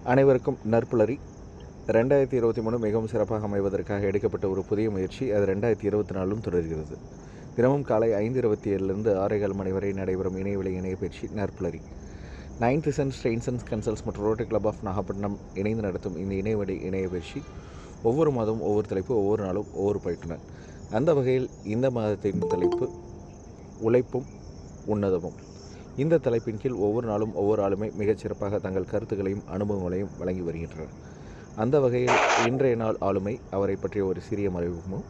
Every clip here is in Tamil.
அனைவருக்கும் நற்புலரி. 2023 மிகவும் சிறப்பாக அமைவதற்காக எடுக்கப்பட்ட ஒரு புதிய முயற்சி. அது 2024லும் தொடர்கிறது. தினமும் காலை 5:27 6:15 மணி வரை நடைபெறும் இணையவழி இணைய பயிற்சி நற்புலரி. 9th சென்ஸ் ட்ரெயின் சென்ஸ் கன்சல்ஸ் மற்றும் ரோட்டரி கிளப் ஆஃப் நாகப்பட்டினம் இணைந்து நடத்தும் இந்த இணையவழி இணைய பயிற்சி ஒவ்வொரு மாதமும் ஒவ்வொரு தலைப்பு, ஒவ்வொரு நாளும் ஒவ்வொரு பயிற்றுனர். அந்த வகையில் இந்த மாதத்தின் தலைப்பு உழைப்பும் உன்னதமும். இந்த தலைப்பின் கீழ் ஒவ்வொரு நாளும் ஒவ்வொரு ஆளுமே மிகச்சிறப்பாக தங்கள் கருத்துக்களையும் அனுபவங்களையும் வழங்கி வருகின்றனர். அந்த வகையில் இன்றைய நாள் ஆளுமை, அவரை பற்றிய ஒரு சிறிய மறைமுகமும்.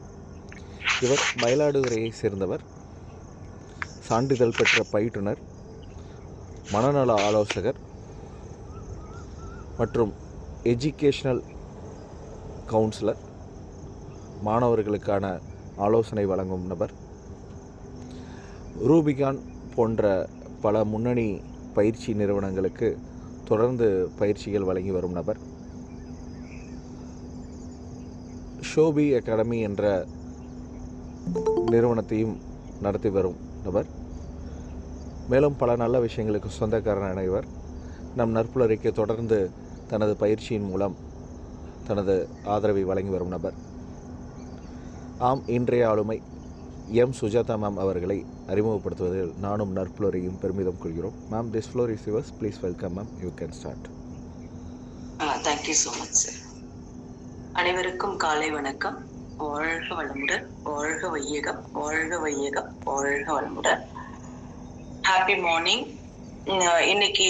இவர் மயிலாடுதுறையை சேர்ந்தவர், சான்றிதழ் பெற்ற பயிற்றுனர், மனநல ஆலோசகர் மற்றும் எஜுகேஷனல் கவுன்சிலர், மாணவர்களுக்கான ஆலோசனை வழங்கும் நபர். ரூபிகான் போன்ற பல முன்னணி பயிற்சி நிறுவனங்களுக்கு தொடர்ந்து பயிற்சிகள் வழங்கி வரும் நபர். ஷோபி அகாடமி என்ற நிறுவனத்தையும் நடத்தி வரும் நபர். மேலும் பல நல்ல விஷயங்களுக்கு சொந்தக்காரரான இவர் நம் நற்புலரிக்கு தொடர்ந்து தனது பயிற்சியின் மூலம் தனது ஆதரவை வழங்கி வரும் நபர். ஆம், இன்றைய ஆளுமை எம் சுஜாதா மேம் அவர்களை அறிமுகப்படுத்துவதில் நானும் நற்புலரையும் பெருமிதம் கொள்கிறோம். Ma'am, this floor is yours. Please welcome ma'am. You can start. Thank you so much sir. அனைவருக்கும் காலை வணக்கம். வாழ்க வளமுடன், வாழ்க வையகம், வாழ்க வையகம், வாழ்க வளமுடன். Happy morning. இன்னைக்கு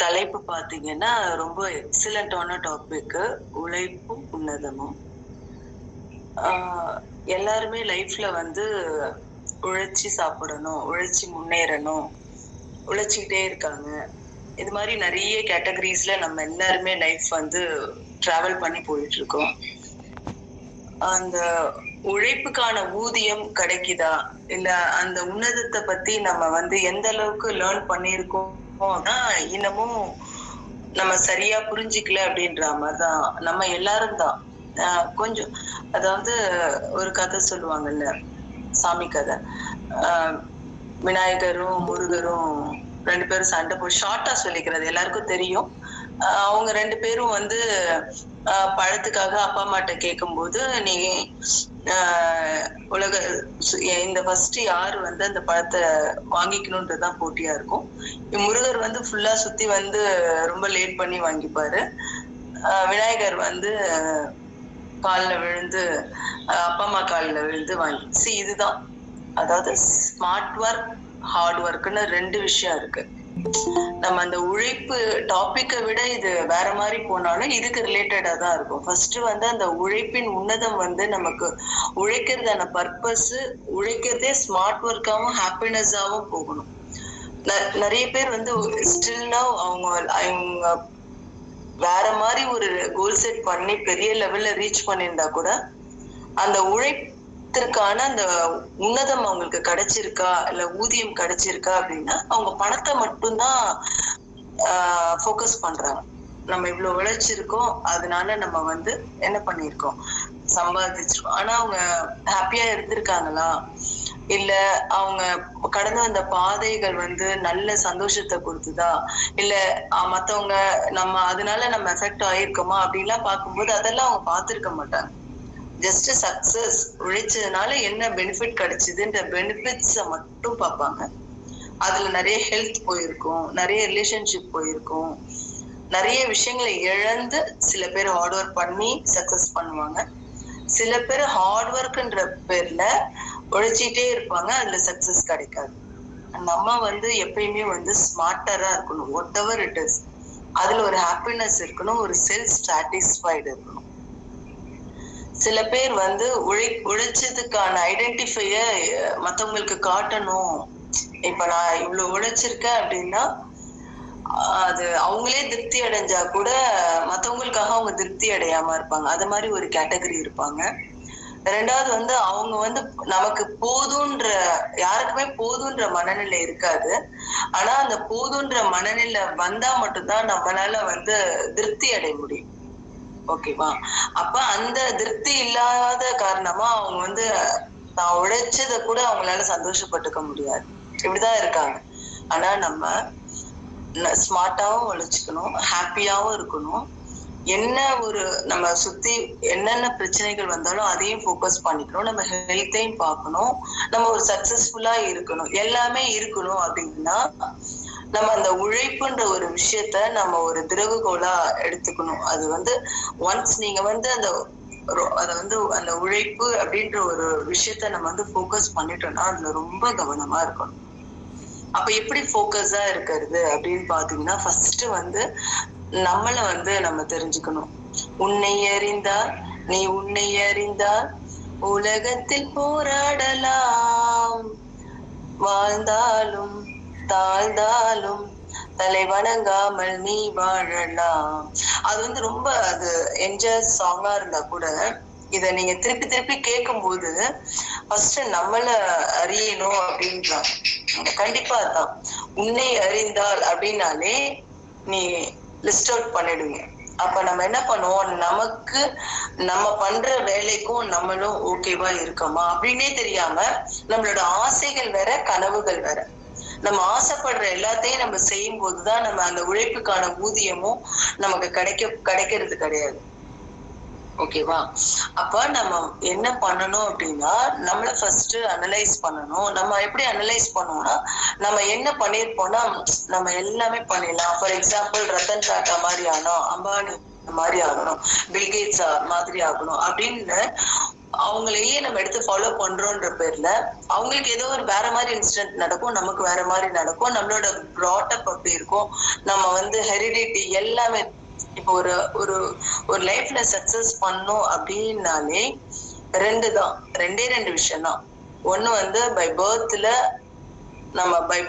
தலைப்பு பார்த்தீங்கன்னா ரொம்ப எக்ஸலண்டான டாபிக், உழைப்பும் உன்னதமும். எல்லாருமே லைஃப்ல வந்து உழைச்சி சாப்பிடணும், உழைச்சி முன்னேறணும், உழைச்சிக்கிட்டே இருக்காங்க. இது மாதிரி நிறைய கேட்டகரிஸ்ல நம்ம எல்லாருமே லைஃப் வந்து டிராவல் பண்ணி போயிட்டு இருக்கோம். அந்த உழைப்புக்கான ஊதியம் கிடைக்குதா, இல்ல அந்த உன்னதத்தை பத்தி நம்ம வந்து எந்த அளவுக்கு லேர்ன் பண்ணியிருக்கோம்னா இன்னமும் நம்ம சரியா புரிஞ்சுக்கல அப்படின்ற மாதிரிதான் நம்ம எல்லாரும் தான். கொஞ்சம் அதாவது ஒரு கதை சொல்லுவாங்கல்ல, சாமி கதை. விநாயகரும் முருகரும் ரெண்டு பேரும் சண்டை போய் ஷார்ட்டா சொல்லிக்கிறது எல்லாருக்கும் தெரியும். அவங்க ரெண்டு பேரும் வந்து பழத்துக்காக அப்பா அம்மாட்ட கேட்கும்போது, நீ உலக இந்த ஃபர்ஸ்ட் யாரு வந்து அந்த பழத்தை வாங்கிக்கணும்ன்றதுதான் போட்டியா இருக்கும். முருகர் வந்து ஃபுல்லா சுத்தி வந்து ரொம்ப லேட் பண்ணி வாங்கிப்பாரு. விநாயகர் வந்து காலில் விழுந்து, அப்பா அம்மா காலில் விழுந்து வாங்கி. இதுதான், அதாவது ஸ்மார்ட் ஒர்க், ஹார்ட் ஒர்க்னு ரெண்டு விஷயம் இருக்கு. நம்ம அந்த உழைப்பு டாபிக்கை விட இது வேற மாதிரி போனாலும் இதுக்கு ரிலேட்டடா தான் இருக்கும். ஃபர்ஸ்ட் வந்து அந்த உழைப்பின் உன்னதம் வந்து நமக்கு உழைக்கிறதான பர்பஸ், உழைக்கிறதே ஸ்மார்ட் ஒர்க்காவும் ஹாப்பினஸாவும் போகணும். நிறைய பேர் வந்து ஸ்டில்னா அவங்க வேற மாதிரி ஒரு கோல் செட் பண்ணி பெரிய லெவல்ல ரீச் பண்ணியிருந்தா கூட அந்த உழைப்பிற்கான அந்த உன்னதம் அவங்களுக்கு கிடைச்சிருக்கா, இல்ல ஊதியம் கிடைச்சிருக்கா அப்படின்னா அவங்க பணத்தை மட்டும்தான் ஃபோக்கஸ் பண்றாங்க. நம்ம இவ்வளவு உழைச்சிருக்கோம், அதனால நம்ம வந்து என்ன பண்ணிருக்கோம், சம்பாதிச்சிருக்கோம். ஆனா அவங்க ஹாப்பியா இருந்திருக்காங்களா, இல்ல அவங்க கடந்து வந்த பாதைகள் வந்து நல்ல சந்தோஷத்தை கொடுத்துதா, இல்ல மத்தவங்க நம்ம அதனால நம்ம எஃபெக்ட் ஆயிருக்கோமா அப்படின்லாம் பார்க்கும்போது அதெல்லாம் அவங்க பார்த்திருக்க மாட்டாங்க. ஜஸ்ட் சக்சஸ், உழைச்சதுனால என்ன பெனிஃபிட் கிடைச்சதுன்ற பெனிஃபிட்ஸை மட்டும் பார்ப்பாங்க. அதுல நிறைய ஹெல்த் போயிருக்கும், நிறைய ரிலேஷன்ஷிப் போயிருக்கும், நிறைய விஷயங்களை இழந்து சில பேர் ஹார்ட் ஒர்க் பண்ணி சக்சஸ் பண்ணுவாங்க. சில பேர் ஹார்ட் ஒர்க்ன்ற பேர்ல உழைச்சிட்டே இருப்பாங்க, அதுல சக்சஸ் கிடைக்காது. நம்ம வந்து எப்பயுமே வந்து ஸ்மார்ட்டரா இருக்கணும். வாட் எவர் இட் இஸ், அதுல ஒரு ஹாப்பினஸ் இருக்கணும், ஒரு செல்ஃப் சாட்டிஸ்ஃபைடு இருக்கணும். சில பேர் வந்து உழைச்சதுக்கான ஐடென்டிஃபைய மத்தவங்களுக்கு காட்டணும். இப்ப நான் இவ்வளவு உழைச்சிருக்கேன் அப்படின்னா அது அவங்களே திருப்தி அடைஞ்சா கூட மத்தவங்களுக்காக அவங்க திருப்தி அடையாம இருப்பாங்க. அது மாதிரி ஒரு கேட்டகரி இருப்பாங்க. ரெண்டாவது வந்து அவங்க வந்து நமக்கு போதுன்ற, யாருக்குமே போதுன்ற மனநிலை இருக்காது. ஆனா அந்த போதுன்ற மனநிலை வந்தா மட்டும்தான் நம்மளால வந்து திருப்தி அடைய முடியும். ஓகேவா? அப்ப அந்த திருப்தி இல்லாத காரணமா அவங்க வந்து நான் உழைச்சத கூட அவங்களால சந்தோஷப்பட்டுக்க முடியாது. இப்படிதான் இருக்காங்க. ஆனா நம்ம ஸ்மார்ட்டாவும் உழைச்சுக்கணும், ஹாப்பியாவும் இருக்கணும். என்ன ஒரு நம்ம சுத்தி என்னென்ன பிரச்சனைகள் வந்தாலும் அதையும் ஃபோக்கஸ் பண்ணிக்கணும். நம்ம ஹெல்த்தையும் பார்க்கணும். நம்ம ஒரு சக்சஸ்ஃபுல்லா இருக்கணும். எல்லாமே இருக்கணும் அப்படின்னா, நம்ம அந்த உழைப்புன்ற ஒரு விஷயத்த நம்ம ஒரு திறவுகோலா எடுத்துக்கணும். அது வந்து ஒன்ஸ் நீங்க வந்து அத வந்து அந்த உழைப்பு அப்படின்ற ஒரு விஷயத்த நம்ம வந்து ஃபோக்கஸ் பண்ணிட்டோம்னா, அதுல ரொம்ப கவனமா இருக்கணும். அப்ப எப்படி ஃபோக்கஸா இருக்கிறது அப்படின்னு பாத்தீங்கன்னா, ஃபர்ஸ்ட் வந்து நம்மள வந்து நம்ம தெரிஞ்சுக்கணும். உன்னை அறிந்தால், நீ உன்னை அறிந்தால் உலகத்தில் போராடலாம். வாழ்ந்தாலும் தாழ்ந்தாலும் தலை வணங்காமல் நீ வாழலாம். அது வந்து ரொம்ப அது என்ஜாய் சாங்கா இருந்தா கூட இத நீங்க திருப்பி திருப்பி கேட்கும்போது ஃபர்ஸ்ட் நம்மள அறியணும் அப்படின்றான். கண்டிப்பா அதான். உன்னை அறிந்தால் அப்படின்னாலே நீ லிஸ்ட் அவுட் பண்ணிடுங்க. அப்ப நம்ம என்ன பண்ணுவோம், நமக்கு நம்ம பண்ற வேலைக்கும் நம்மளும் ஓகேவா இருக்கோமா அப்படின்னே தெரியாம நம்மளோட ஆசைகள் வேற, கனவுகள் வேற. நம்ம ஆசைப்படுற எல்லாத்தையும் நம்ம செய்யும் போதுதான் நம்ம அந்த உழைப்புக்கான ஊதியமும் நமக்கு கிடைக்கிறது கிடையாது. ஓகேவா? அப்ப நம்ம என்ன பண்ணணும் அப்படின்னா, நம்மள ஃபர்ஸ்ட் அனலைஸ் பண்ணணும். நம்ம எப்படி அனலைஸ் பண்ணுவோம்னா, நம்ம என்ன பண்ணிருப்போம்னா, நம்ம எல்லாமே பண்ணிடலாம். ஃபார் எக்ஸாம்பிள் ரத்தன் டாட்டா மாதிரி ஆகணும், அம்பானி மாதிரி ஆகணும், பில்கேட்ஸ் மாதிரி ஆகணும் அப்படின்னு அவங்களையே நம்ம எடுத்து ஃபாலோ பண்றோம்ன்ற பேர்ல அவங்களுக்கு ஏதோ ஒரு வேற மாதிரி இன்சிடென்ட் நடக்கும், நமக்கு வேற மாதிரி நடக்கும். நம்மளோட ப்ராட்டப் அப்படி இருக்கும். நம்ம வந்து ஹெரிடிட்டி எல்லாமே இப்போ ஒரு ஒரு ஒரு லைஃப்ல சக்சஸ் பண்ணும் அப்படின்னாலே ரெண்டே விஷயம் தான். ஒண்ணு வந்து பை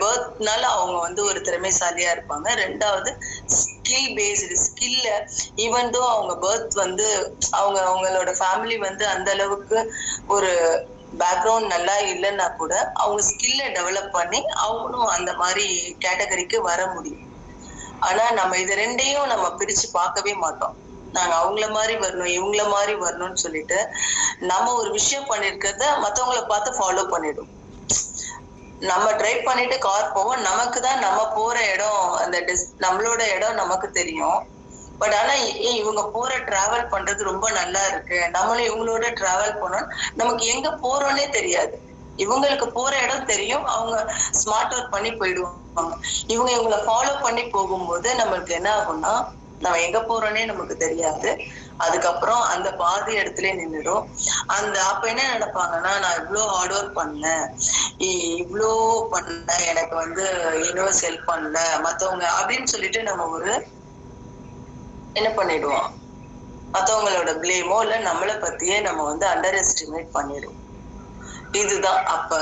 பர்த்னால அவங்க வந்து ஒரு திறமைசாலியா இருப்பாங்க. ரெண்டாவது ஸ்கில் பேஸ்டு ஸ்கில்ல ஈவன் தோ அவங்க பர்த் வந்து அவங்களோட ஃபேமிலி வந்து அந்த அளவுக்கு ஒரு பேக்ரவுண்ட் நல்லா இல்லைன்னா கூட அவங்க ஸ்கில்ல டெவலப் பண்ணி அவங்களும் அந்த மாதிரி கேட்டகரிக்கு வர முடியும். ஆனா நம்ம இது ரெண்டையும் நம்ம பிரிச்சு பார்க்கவே மாட்டோம். நாங்க அவங்கள மாதிரி வரணும், இவங்கள மாதிரி வரணும்னு சொல்லிட்டு நம்ம ஒரு விஷயம் பண்ணிருக்கிறத மத்தவங்கள பார்த்து ஃபாலோ பண்ணிடும். நம்ம டிரைவ் பண்ணிட்டு கார் போவோம், நமக்கு தான் நம்ம போற இடம் நம்மளோட இடம் நமக்கு தெரியும். பட் ஆனா இவங்க போற டிராவல் பண்றது ரொம்ப நல்லா இருக்கு, நம்மளும் இவங்களோட டிராவல் பண்ணோம், நமக்கு எங்க போறோம்னே தெரியாது. இவங்களுக்கு போற இடம் தெரியும், அவங்க ஸ்மார்ட் ஒர்க் பண்ணி போயிடுவாங்க. இவங்களை ஃபாலோ பண்ணி போகும்போது நம்மளுக்கு என்ன ஆகும்னா, நம்ம எங்க போறோம்னே நமக்கு தெரியாது. அதுக்கப்புறம் அந்த பாதி இடத்துல நின்றுடும். அப்ப என்ன நினைப்பாங்கன்னா, நான் இவ்வளவு ஹார்ட் ஒர்க் பண்ணேன், இவ்வளோ பண்ணேன், எனக்கு வந்து யூனிவர்ஸ் ஹெல்ப் பண்ணல மத்தவங்க அப்படின்னு சொல்லிட்டு நம்ம என்ன பண்ணிடுவோம், மத்தவங்களோட பிளேமோ இல்ல நம்மளை பத்தியே நம்ம வந்து அண்டர் எஸ்டிமேட் பண்ணிடுவோம். இதுதான். அப்ப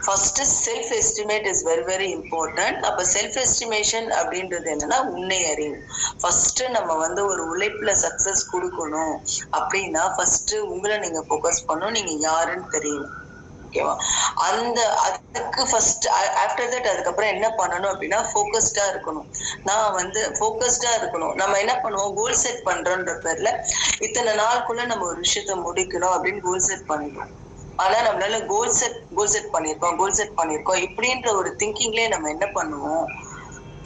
first self estimate is very very important. அப்ப செல்ஃப் எஸ்டிமேஷன் அப்படின்றது என்னன்னா, உன்னை அறிவு. ஃபர்ஸ்ட் நம்ம வந்து ஒரு உழைப்புல சக்சஸ் கொடுக்கணும் அப்படின்னா ஃபர்ஸ்ட் உங்களை நீங்க ஃபோக்கஸ் பண்ணணும். நீங்க யாருன்னு தெரியணும். ஓகேவா? அதுக்கு ஃபர்ஸ்ட் ஆஃப்டர் தட் அதுக்கப்புறம் என்ன பண்ணணும் அப்படின்னா, ஃபோக்கஸ்டா இருக்கணும். நான் வந்து ஃபோக்கஸ்டா இருக்கணும். நம்ம என்ன பண்ணுவோம், கோல் செட் பண்றோன்ற பேர்ல இத்தனை நாளுக்குள்ள நம்ம ஒரு விஷயத்த முடிக்கணும் அப்படின்னு கோல் செட் பண்ணிடுவோம். ஆனா நம்மளால கோல் செட் பண்ணிருக்கோம் இப்படின்ற ஒரு திங்கிங்லயே நம்ம என்ன பண்ணுவோம்,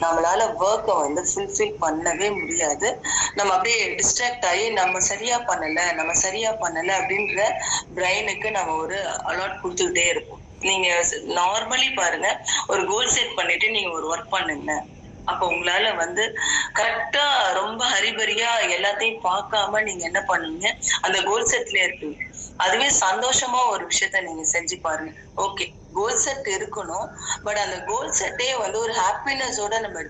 நம்மளால ஒர்க்கை வந்து ஃபுல்ஃபில் பண்ணவே முடியாது. நம்ம அப்படியே டிஸ்ட்ராக்ட் ஆகி நம்ம சரியா பண்ணல அப்படின்ற பிரெயினுக்கு நம்ம ஒரு அலர்ட் கொடுத்துக்கிட்டே இருப்போம். நீங்க நார்மலி பாருங்க, ஒரு கோல் செட் பண்ணிட்டு நீங்க ஒரு ஒர்க் பண்ணுங்க, அப்ப உங்களால வந்து கரெக்டா ரொம்ப ஹரிபரியா எல்லாத்தையும் பார்க்காம நீங்க என்ன பண்ணுவீங்க, அந்த கோல் செட்ல இருப்பீங்க. அதுவே சந்தோஷமா ஒரு விஷயத்த நீங்க செஞ்சு பாருங்க. ஓகே, கோல் செட் இருக்கணும், பட் அந்த கோல் செட்டே வந்து ஒரு ஹாப்பினஸோட நம்ம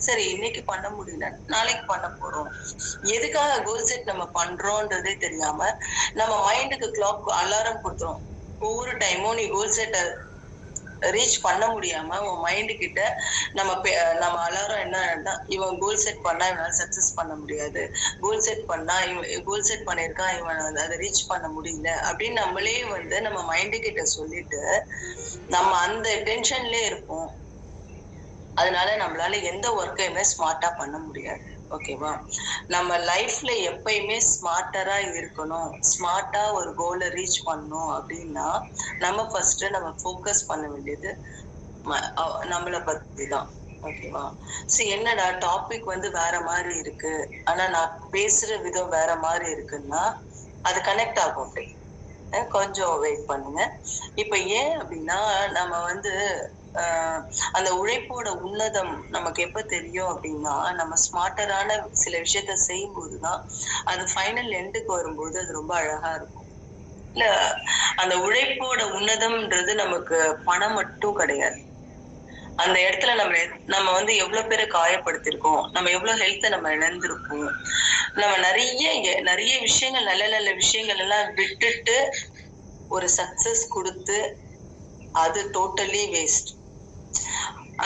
சரி இன்னைக்கு பண்ண முடியல, நாளைக்கு பண்ண போறோம். எதுக்காக கோல் செட் நம்ம பண்றோம்ன்றதே தெரியாம நம்ம மைண்டுக்கு கிளாக் அலாரம் கொடுத்துரும். ஒவ்வொரு டைமும் நீ கோல் செட்டை ரீச் பண்ண முடியாம உன் மைண்டு கிட்ட நம்ம அலாரம் என்ன, இவன் கோல் செட் பண்ணா இவனால சக்சஸ் பண்ண முடியாது, கோல் செட் பண்ணிருக்கான் இவன் அதை ரீச் பண்ண முடியல அப்படின்னு நம்மளே வந்து நம்ம மைண்டு கிட்ட சொல்லிட்டு நம்ம அந்த டென்ஷன்லயே இருப்போம். அதனால நம்மளால எந்த ஒர்க்கையுமே ஸ்மார்ட்டா பண்ண முடியாது. ஓகேவா? நம்ம லைஃப்ல எப்பயுமே ஸ்மார்ட்டரா இருக்கணும், ஸ்மார்ட்டா ஒரு கோலை ரீச் பண்ணணும் அப்படின்னா நம்ம ஃபர்ஸ்ட் நம்ம ஃபோக்கஸ் பண்ண வேண்டியது நம்மளை பத்தி தான். ஓகேவா? என்னடா டாபிக் வந்து வேற மாரி இருக்கு. ஆனா நான் பேசுற விதம் வேற மாரி இருக்குன்னா, அது கனெக்ட் ஆகும் அப்படி. கொஞ்சம் வெயிட் பண்ணுங்க. இப்ப ஏன் அப்படின்னா, நம்ம வந்து அ அந்த உழைப்போட உன்னதம் நமக்கு எப்ப தெரியும் அப்படின்னா, நம்ம ஸ்மார்ட்டரான சில விஷயத்த செய்யும்போது தான், அது ஃபைனல் எண்டுக்கு வரும்போது அது ரொம்ப அழகா இருக்கும். இல்ல அந்த உழைப்போட உன்னதம்ன்றது நமக்கு பணம் மட்டும் கிடையாது. அந்த இடத்துல நம்ம வந்து எவ்வளவு பேரை காயப்படுத்தியிருக்கோம். நம்ம எவ்வளவு ஹெல்த்த நம்ம இழந்திருக்கோம். நம்ம நெறைய விஷயங்கள் நல்ல நல்ல விஷயங்கள் எல்லாம் விட்டுட்டு ஒரு சக்சஸ் குடுத்து அது டோட்டலி வேஸ்ட்.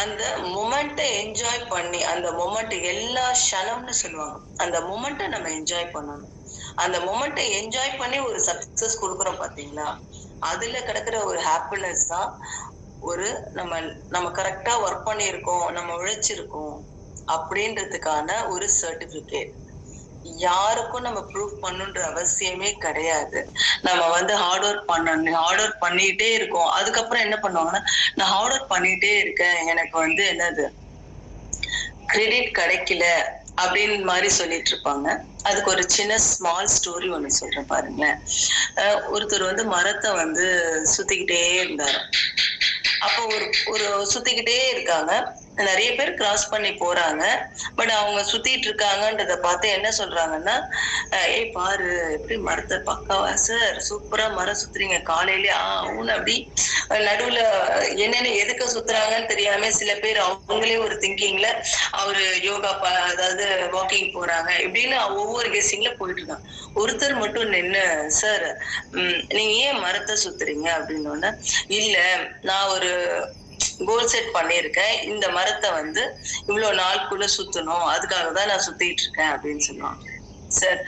அந்த மொமெண்ட்ட என்ஜாய் பண்ணி, அந்த மொமெண்ட் எல்லா க்ஷணம்னு சொல்லுவாங்க. அந்த மொமெண்ட்ட நம்ம என்ஜாய் பண்ணணும். அந்த மொமெண்ட்ட என்ஜாய் பண்ணி ஒரு சக்சஸ் குடுக்குறோம் பார்த்தீங்களா? அதுல கிடைக்கிற ஒரு ஹாப்பினஸ் தான் ஒரு நம்ம நம்ம கரெக்ட்டா வொர்க் பண்ணியிருக்கோம், நம்ம உழைச்சிருக்கோம் அப்படின்றதுக்கான ஒரு சர்டிபிகேட். யாருக்கும் நம்ம ப்ரூவ் பண்ணணுன்ற அவசியமே கிடையாது. நம்ம வந்து ஹார்ட் ஒர்க் பண்ணணும். ஹார்ட் ஒர்க் பண்ணிட்டே இருக்கோம். அதுக்கப்புறம் என்ன பண்ணுவாங்கன்னா, நான் ஹார்ட் ஒர்க் பண்ணிட்டே இருக்கேன். எனக்கு வந்து என்னது கிரெடிட் கிடைக்கல அப்படின்னு மாரி சொல்லிட்டு இருப்பாங்க. அதுக்கு ஒரு சின்ன ஸ்மால் ஸ்டோரி ஒண்ணு சொல்றேன் பாருங்களேன். ஒருத்தர் வந்து மரத்த வந்து சுத்திக்கிட்டே இருந்தாரு. அப்போ ஒரு ஒரு சுத்திக்கிட்டே இருக்காங்க. நெறைய பேர் கிராஸ் பண்ணி போறாங்க. பட் அவங்க சுத்திட்டு இருக்காங்கன்றத பார்த்து என்ன சொல்றாங்கன்னா, "ஏய் பாரு எப்படி மரத்த பக்காவா சார் சூப்பரா மரம் சுத்துறீங்க காலையிலே ஊன்னு" அப்படி நடுவுல என்னன்னு எதுக்கு சுத்துறாங்கன்னு தெரியாம சில பேர் அவங்களே ஒரு திங்கிங்ல அவரு யோகா அதாவது வாக்கிங் போறாங்க. இப்படின்னு ஒவ்வொரு கெஸ்ஸிங்ல போயிட்டு இருக்காங்க. ஒருத்தர் மட்டும் நின்னு, "சார் நீங்க ஏன் மரத்த சுத்துறீங்க?" அப்படின்னோனே, "இல்ல நான் ஒரு கோல் செட் பண்ணியிருக்கேன். இந்த மரத்த வந்து இவ்ளோ நாளுக்குள்ள சுத்தணும். அதுக்காக தான் நான் சுத்திட்டு இருக்கேன்" அப்படின்னு சொல்லுவாங்க. சார்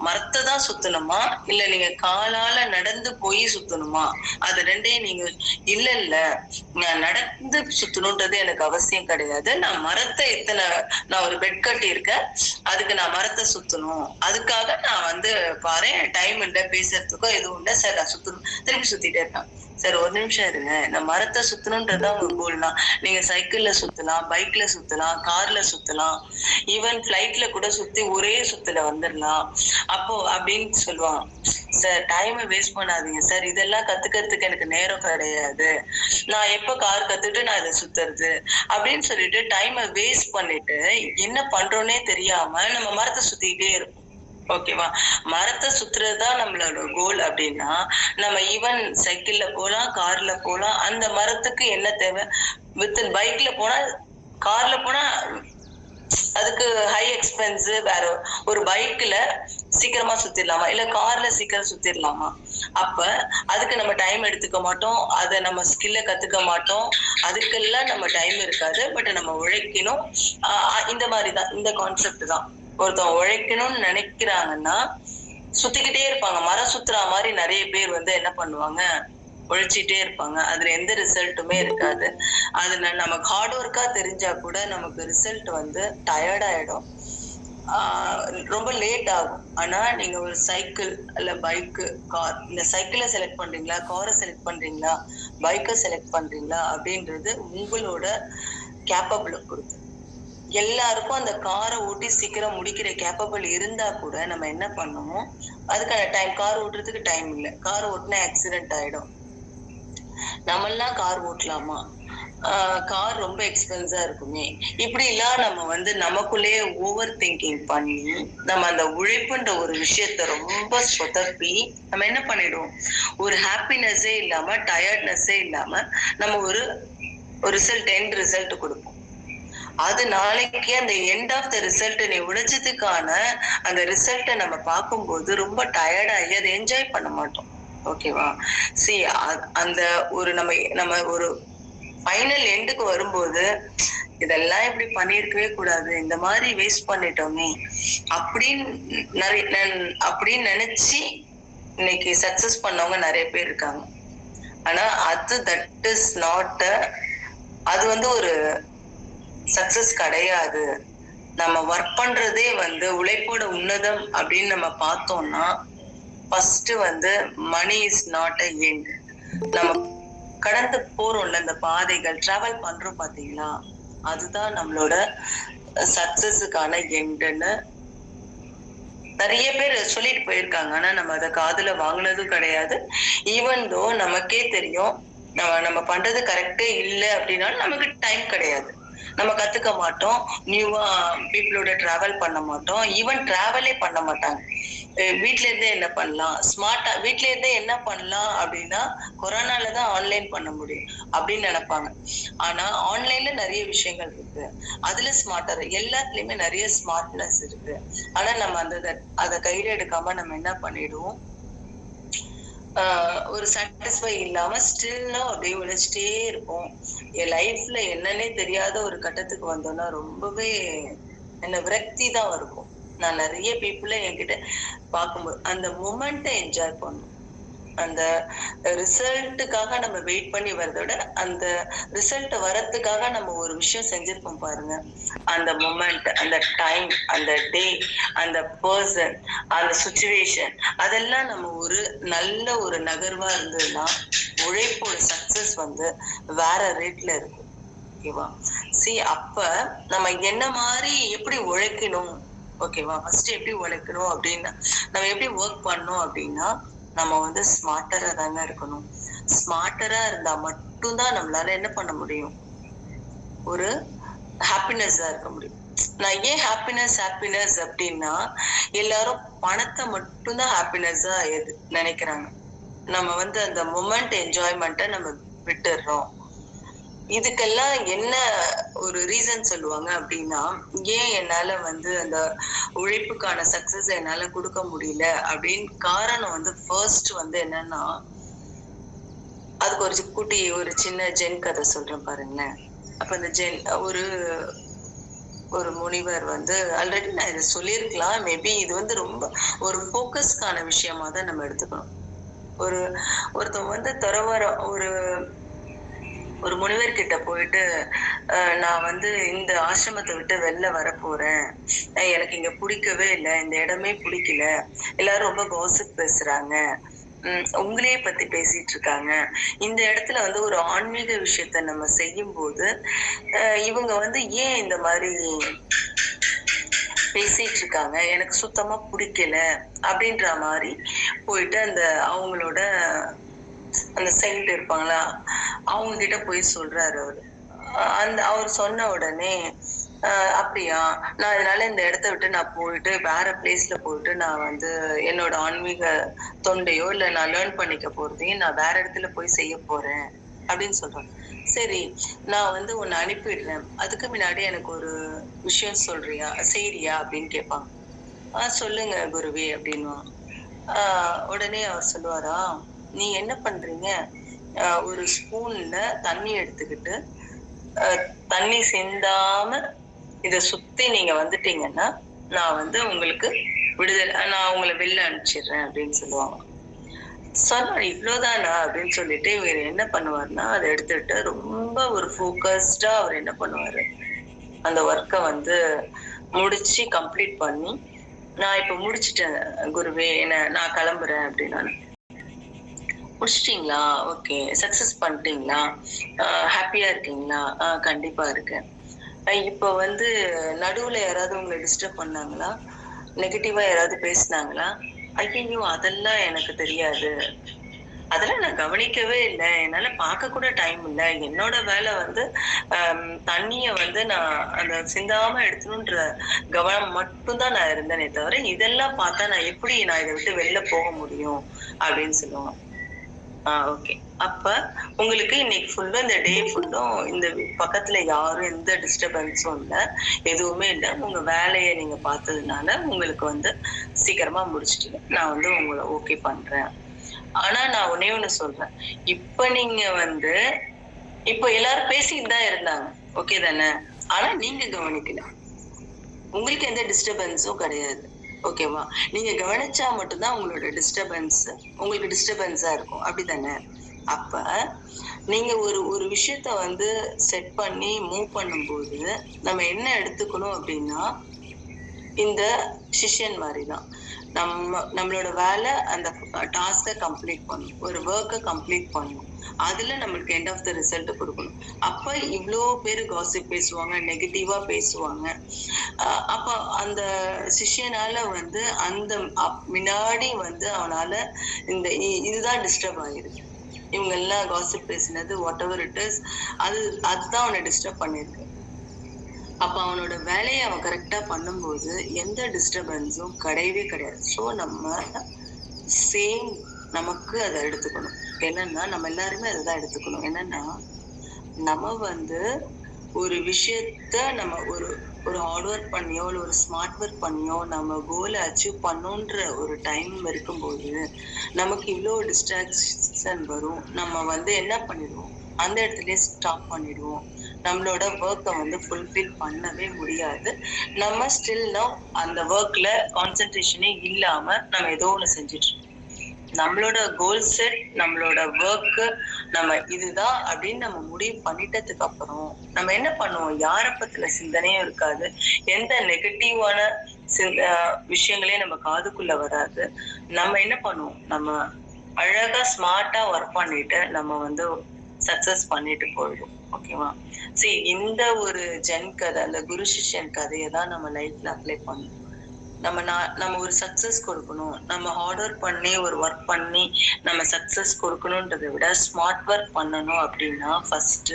மரத்த தான் சுத்தணுமா? இல்ல நீங்க காலால நடந்து போய் சுத்தணுமா? அது 2யும் நீங்க இல்ல. நான் நடந்து சுத்தணும்ன்றது எனக்கு அவசியம் கிடையாது. நான் ஒரு பெட் கட்டியிருக்கேன். அதுக்கு நான் மரத்த சுத்தணும். அதுக்காக நான் வந்து பாரேன் டைம் இல்ல பேசுறதுக்கோ எதுவும் இல்ல. சார் நான் சுத்தணும். திருப்பி சுத்திட்டே இருக்கான். சார் ஒரு நிமிஷம் இருங்க. நான் மரத்த சுத்தணும்ன்றதுதான் உங்க கோல்னா. நீங்க சைக்கிள்ல சுத்தலாம், பைக்ல சுத்தலாம், கார்ல சுத்தலாம். ஈவன் ஃபிளைட்ல கூட சுத்தி ஒரே சுத்துல வந்துடலாம். அப்போ அப்படின்னு சொல்லுவாங்க. சார் டைமை வேஸ்ட் பண்ணாதீங்க சார். இதெல்லாம் கத்துக்கிறதுக்கு எனக்கு நேரம் கிடையாது. நான் எப்ப கார் கத்துட்டு நான் இதை சுத்துறது அப்படின்னு சொல்லிட்டு டைமை வேஸ்ட் பண்ணிட்டு என்ன பண்றோன்னே தெரியாம நம்ம மரத்தை சுத்திக்கிட்டே இருப்போம். ஓகேவா? மரத்தை சுத்துறதுதான் நம்மளோட கோல் அப்படின்னா நம்ம ஈவன் சைக்கிள்ல போலாம், கார்ல போலாம். அந்த மரத்துக்கு என்ன தேவை? பைக்ல போனா, கார்ல போனா அதுக்கு ஹை எக்ஸ்பென்ஸ். வேற ஒரு பைக்ல சீக்கிரமா சுத்திடலாமா? இல்ல கார்ல சீக்கிரம் சுத்திடலாமா? அப்ப அதுக்கு நம்ம டைம் எடுத்துக்க மாட்டோம். அத நம்ம ஸ்கில்ல கத்துக்க மாட்டோம். அதுக்கெல்லாம் நம்ம டைம் இருக்காது. பட் நம்ம உழைக்கணும். இந்த மாதிரிதான் இந்த கான்செப்ட் தான். ஒருத்தவங்க உழைக்கணும்னு நினைக்கிறாங்கன்னா சுத்திக்கிட்டே இருப்பாங்க. மரம் சுத்துறா மாதிரி நிறைய பேர் வந்து என்ன பண்ணுவாங்க, உழைச்சிட்டே இருப்பாங்க. அதுல எந்த ரிசல்ட்டுமே இருக்காது. அது நமக்கு ஹார்ட் ஒர்க்கா தெரிஞ்சா கூட நமக்கு ரிசல்ட் வந்து டயர்ட் ஆயிடும். ரொம்ப லேட் ஆகும். ஆனா நீங்க ஒரு சைக்கிள் இல்ல பைக்கு, கார், இந்த சைக்கிளை செலக்ட் பண்றீங்களா, காரை செலக்ட் பண்றீங்களா, பைக்கை செலக்ட் பண்றீங்களா அப்படின்றது உங்களோட கேப்பபிள பொறுத்து. எல்லாருக்கும் அந்த காரை ஓட்டி சீக்கிரம் முடிக்கிற கேப்பபிள் இருந்தா கூட நம்ம என்ன பண்ணுவோம், அதுக்கான டைம், கார் ஓட்டுறதுக்கு டைம் இல்லை, கார் ஓட்டுனா ஆக்சிடென்ட் ஆயிடும். நம்மெல்லாம் கார் ஓட்டலாமா? கார் ரொம்ப எக்ஸ்பென்ஸா இருக்குமே. இப்படி எல்லாம் நம்ம வந்து நமக்குள்ளேயே ஓவர் திங்கிங் பண்ணி நம்ம அந்த உழைப்புன்ற ஒரு விஷயத்த ரொம்ப சொதப்பி நம்ம என்ன பண்ணிடுவோம், ஒரு ஹாப்பினஸே இல்லாம, டயர்ட்னஸே இல்லாம நம்ம ஒரு எண்ட் ரிசல்ட் கொடுப்போம். அது நாளைக்கு அந்த எண்ட் ஆஃப் த ரிசல்ட் நீ உழைச்சதுக்கான அந்த ரிசல்ட்டை நம்ம பார்க்கும்போது ரொம்ப டயர்ட் ஆகி அதை என்ஜாய் பண்ண மாட்டோம். ஓகேவா? அந்த ஒரு நம்ம ஒரு ஃபைனல் எண்டுக்கு வரும்போது இதெல்லாம் இப்படி பண்ணிருக்கவே கூடாது, இந்த மாதிரி வேஸ்ட் பண்ணிட்டோமே அப்படின்னு நினைச்சு இன்னைக்கு சக்சஸ் பண்ணவங்க நிறைய பேர் இருக்காங்க. ஆனா தட் இஸ் நாட், அது வந்து ஒரு சக்சஸ் கிடையாது. நம்ம ஒர்க் பண்றதே வந்து உழைப்போட உன்னதம் அப்படின்னு நம்ம பார்த்தோம்னா, ஃபர்ஸ்ட் வந்து money is not a end. நம்ம கடந்து போறோம்ல இந்த பாதைகள், டிராவல் பண்றோம் பாத்தீங்களா? அதுதான் நம்மளோட சக்சஸுக்கான எண்டுன்னு நெறைய பேர் சொல்லிட்டு போயிருக்காங்க. ஆனா நம்ம அத காதுல வாங்குனதும் கிடையாது. ஈவன் தோ நமக்கே தெரியும். நம்ம பண்றது கரெக்ட்டே இல்ல அப்டின்னாலும் நமக்கு டைம் கிடையாது. நம்ம கத்துக்க மாட்டோம். நியூவா பீப்பிளோட டிராவல் பண்ண மாட்டோம். ஈவன் டிராவலே பண்ண மாட்டாங்க. வீட்ல இருந்தே என்ன பண்ணலாம்? ஸ்மார்ட்டா வீட்ல இருந்தே என்ன பண்ணலாம் அப்டின்னா, கொரோனால தான் ஆன்லைன் பண்ண முடியும் அப்டின்னு நெனைப்பாங்க. ஆனா ஆன்லைன்ல நெறைய விஷயங்கள் இருக்கு. அதுல ஸ்மார்ட்டர் எல்லாத்துலயுமே நெறைய ஸ்மார்ட்னஸ் இருக்கு. ஆனா நம்ம அத கையில எடுக்காம நம்ம என்ன பண்ணிடுவோம், ஒரு சாட்டிஸ்ஃபை இல்லாம ஸ்டில்லா அப்படியே உழைச்சிட்டே இருப்போம். என் லைஃப்ல என்னன்னே தெரியாத ஒரு கட்டத்துக்கு வந்தோம்னா ரொம்பவே என்ன விரக்தி தான் இருக்கும். நான் நெறைய பீப்பிள என்கிட்ட பார்க்கும்போது அந்த மொமெண்ட்ட என்ஜாய் பண்ணணும். அந்த ரிசல்ட்டுக்காக நம்ம வெயிட் பண்ணி வரத விட, அந்த ரிசல்ட் வரதுக்காக நம்ம ஒரு விஷயம் செஞ்சிருப்போம் பாருங்க. அந்த மொமெண்ட், அந்த டைம், அந்த டே, அந்த பெர்சன், அந்த சிச்சுவேஷன் அதெல்லாம் நம்ம ஒரு நல்ல ஒரு நகர்வா இருந்ததுன்னா, உழைப்போட சக்சஸ் வந்து வேற ரேட்ல இருக்கும். ஓகேவா? அப்ப நம்ம என்ன மாரி எப்படி உழைக்கணும்? ஓகேவா? ஃபர்ஸ்ட் எப்படி உழைக்கணும் அப்டின்னா, நம்ம எப்படி வொர்க் பண்ணணும் அப்டின்னா, நம்ம வந்து ஸ்மார்ட்டரா தாங்க இருக்கணும். ஸ்மார்ட்டரா இருந்தா மட்டும் தான் நம்மளால என்ன பண்ண முடியும்? ஒரு ஹாப்பினஸ்ஸா இருக்க முடியும். நான் ஏன் ஹாப்பினஸ் அப்டின்னா, எல்லாரும் பணத்த மட்டும் தான் ஹாப்பினஸ்ஸா நெனைக்கிறாங்க. நம்ம வந்து அந்த மொமெண்ட் என்ஜாய்மென்ட்ட நம்ம விட்டுர்றோம். இதுக்கெல்லாம் என்ன ஒரு ரீசன் சொல்லுவாங்க அப்டின்னா, ஏன் என்னால வந்து அந்த உழைப்புக்கான சக்சஸ் என்னால குடுக்க முடியல அப்டின்னு காரணம் வந்து ஃபர்ஸ்ட் வந்து என்னன்னா, அதுக்கு ஒரு சின்ன ஜென் கதை சொல்றேன் பாருங்களேன். அப்ப இந்த ஒரு ஒரு முனிவர் வந்து ஆல்ரெடி நான் இத சொல்லியிருக்கலாம். மேபி இது வந்து ரொம்ப ஒரு ஃபோக்கஸ்க்கான விஷயமா தான் நம்ம எடுத்துக்கணும். ஒரு ஒருத்தவங்க வந்து துறவற ஒரு ஒரு முனிவர் கிட்ட போயிட்டு, நான் வந்து இந்த ஆசிரமத்த விட்டு வெளில வரப்போறேன். எனக்கு இங்க புடிக்கவே இல்ல. இந்த இடமே புடிக்கல. எல்லாரும் ரொம்ப காசிப் பேசுறாங்க. உங்களையே பத்தி பேசிட்டு இருக்காங்க. இந்த இடத்துல வந்து ஒரு ஆன்மீக விஷயத்த நம்ம செய்யும்போது, இவங்க வந்து ஏன் இந்த மாரி பேசிட்டு இருக்காங்க? எனக்கு சுத்தமா புடிக்கல. அப்படின்ற மாரி போயிட்டு அவங்களோட அந்த செயிண்ட் இருப்பாங்களா, அவங்க கிட்ட போய் சொல்றாரு அவரு. அவர் சொன்ன உடனே, அப்படியா? நான் அதனால இந்த இடத்த விட்டு நான் போயிட்டு வேற பிளேஸ்ல போயிட்டு நான் வந்து என்னோட ஆன்மீக தொண்டையோ, இல்ல நான் லேர்ன் பண்ணிக்க போறதையும் நான் வேற இடத்துல போய் செய்ய போறேன் அப்படின்னு சொல்றாங்க. சரி, நான் வந்து உன்னை அனுப்பிடுறேன். அதுக்கு முன்னாடி எனக்கு ஒரு விஷயம் செய்றியா அப்படின்னு கேட்பாங்க. சொல்லுங்க குருவே அப்படின்னுவாங்க. உடனே அவர் சொல்லுவாரா, நீ என்ன பண்றீங்க? ஒரு ஸ்பூன்ல தண்ணி எடுத்துக்கிட்டு, தண்ணி சிந்தாம இத சுத்தி நீங்க வந்துட்டீங்கன்னா, நான் வந்து உங்களுக்கு நான் உங்கள வெளில அனுப்பிச்சிடுறேன் அப்படின்னு சொல்லுவாங்க. சொன்னாரு, இவ்வளவுதானா அப்படின்னு சொல்லிட்டு இவரு என்ன பண்ணுவாருன்னா, அத எடுத்துட்டு ரொம்ப ஒரு ஃபோக்கஸ்டா அவர் என்ன பண்ணுவாரு, அந்த ஒர்க்க வந்து முடிச்சு கம்ப்ளீட் பண்ணி, நான் இப்ப முடிச்சுட்டேன் குருவே, நான் கிளம்புறேன் அப்படின்னாரு. முடிச்சிட்டீங்களா? ஓகே. சக்சஸ் பண்ணிட்டீங்களா? ஹாப்பியா இருக்கீங்களா? கண்டிப்பா இருக்கேன். இப்போ வந்து நடுவுல யாராவது உங்கள டிஸ்டர்ப் பண்ணாங்களா? நெகட்டிவா யாராவது பேசுனாங்களா? ஐயய்யோ! அதெல்லாம் எனக்கு தெரியாது. அதெல்லாம் நான் கவனிக்கவே இல்ல. என்னால பார்க்க கூட டைம் இல்ல. என்னோட வேலை வந்து தண்ணிய வந்து நான் அந்த சிந்தாம எடுக்கணுன்ற கவனம் மட்டும் தான் நான் இருந்தேனே தவிர, இதெல்லாம் பார்த்தா நான் இத விட்டு வெளில போக முடியும்? அப்படின்னு சொல்லுவாங்க. ஓகே. அப்ப உங்களுக்கு இன்னைக்கு ஃபுல்லா இந்த டே ஃபுல்லும் இந்த பக்கத்துல யாரும் எந்த டிஸ்டர்பன்ஸும் இல்ல. எதுவுமே இல்ல. உங்க வேலைய நீங்க பார்த்ததுனால உங்களுக்கு வந்து சீக்கிரமா முடிச்சுட்டீங்க. நான் வந்து உங்கள ஓகே பண்றேன். ஆனா நான் ஒண்ணே ஒண்ணு சொல்றேன். இப்ப நீங்க வந்து இப்ப எல்லாரும் பேசிட்டு தான் இருந்தாங்க. ஓகே தானே? ஆனா நீங்க கவனிக்கல. உங்களுக்கு எந்த டிஸ்டர்பன்ஸும் கிடையாது. ஓகேவா? நீங்க கவனிச்சா மட்டும் தான் உங்களுக்கு டிஸ்டர்பன்ஸா இருக்கும். அப்படித்தானே? அப்ப நீங்க ஒரு விஷயத்த வந்து செட் பண்ணி மூவ் பண்ணும்போது, நம்ம என்ன எடுத்துக்கணும் அப்படின்னா, இந்த சிஷ்யன் மாரி தான். நம்மளோட வேலை அந்த டாஸ்க்க கம்ப்ளீட் பண்ணணும். ஒரு வொர்க்க கம்ப்ளீட் பண்ணணும். அதுல நம்மளுக்கு எண்ட் ஆஃப் த ரிசல்ட் கொடுக்கணும். அப்ப இவ்ளோ பேரு காசிப் பேசுவாங்க, நெகட்டிவா பேசுவாங்க. அப்ப அந்த சிஷ்யனால வந்து அந்த முன்னாடி வந்து அவனால இதுதான் டிஸ்டர்ப் ஆயிருக்கு. இவங்க எல்லாம் காசிப் பேசினது வாட் எவர் இட் இஸ், அதுதான் அவனை டிஸ்டர்ப் பண்ணிருக்கு. அப்ப அவனோட வேலையை அவன் கரெக்டா பண்ணும்போது எந்த டிஸ்டர்பன்ஸும் கிடையவே கிடையாது. ஸோ நம்ம சேம் நமக்கு அதை எடுத்துக்கணும். என்னன்னா நம்ம எல்லாருமே அதை எடுத்துக்கணும். என்னன்னா நம்ம வந்து ஒரு விஷயத்த நம்ம ஒரு ஒரு ஹார்ட் ஒர்க் பண்ணியோ இல்லை ஒரு ஸ்மார்ட் ஒர்க் பண்ணியோ நம்ம கோலை அச்சீவ் பண்ணோன்ற ஒரு டைம் இருக்கும்போது நமக்கு இவ்வளோ டிஸ்ட்ராக்ஷன் வரும். நம்ம வந்து என்ன பண்ணிடுவோம், அந்த இடத்துலயே ஸ்டாப் பண்ணிடுவோம். நம்மளோட ஒர்க்கை வந்து ஃபுல்ஃபில் பண்ணவே முடியாது. நம்ம ஸ்டில் நோ அந்த ஒர்க்ல கான்சென்ட்ரேஷனே இல்லாம நம்ம ஏதோ ஒன்று செஞ்சுட்டு இருக்கோம். நம்மளோட கோல் செட், நம்மளோட ஒர்க்கு நம்ம இதுதான் அப்படின்னு நம்ம முடிவு பண்ணிட்டதுக்கு அப்புறம் நம்ம என்ன பண்ணுவோம், யார பத்தின சிந்தனையும் இருக்காது, எந்த நெகட்டிவான விஷயங்களே நம்ம காதுக்குள்ள வராது. நம்ம என்ன பண்ணுவோம், நம்ம அழகா ஸ்மார்ட்டா ஒர்க் பண்ணிட்டு நம்ம வந்து சக்சஸ் பண்ணிட்டு போயிடும். ஓகேவா? சரி, இந்த ஒரு ஜென் கதை, அந்த குரு சிஷ்யன் கதையை தான் நம்ம லைஃப்ல அப்ளை பண்ணணும். நம்ம ஒரு சக்சஸ் கொடுக்கணும், நம்ம ஹார்ட் ஒர்க் பண்ணி ஒரு ஒர்க் பண்ணி நம்ம சக்சஸ் கொடுக்கணுன்றதை விட ஸ்மார்ட் ஒர்க் பண்ணணும். அப்படின்னா ஃபர்ஸ்ட்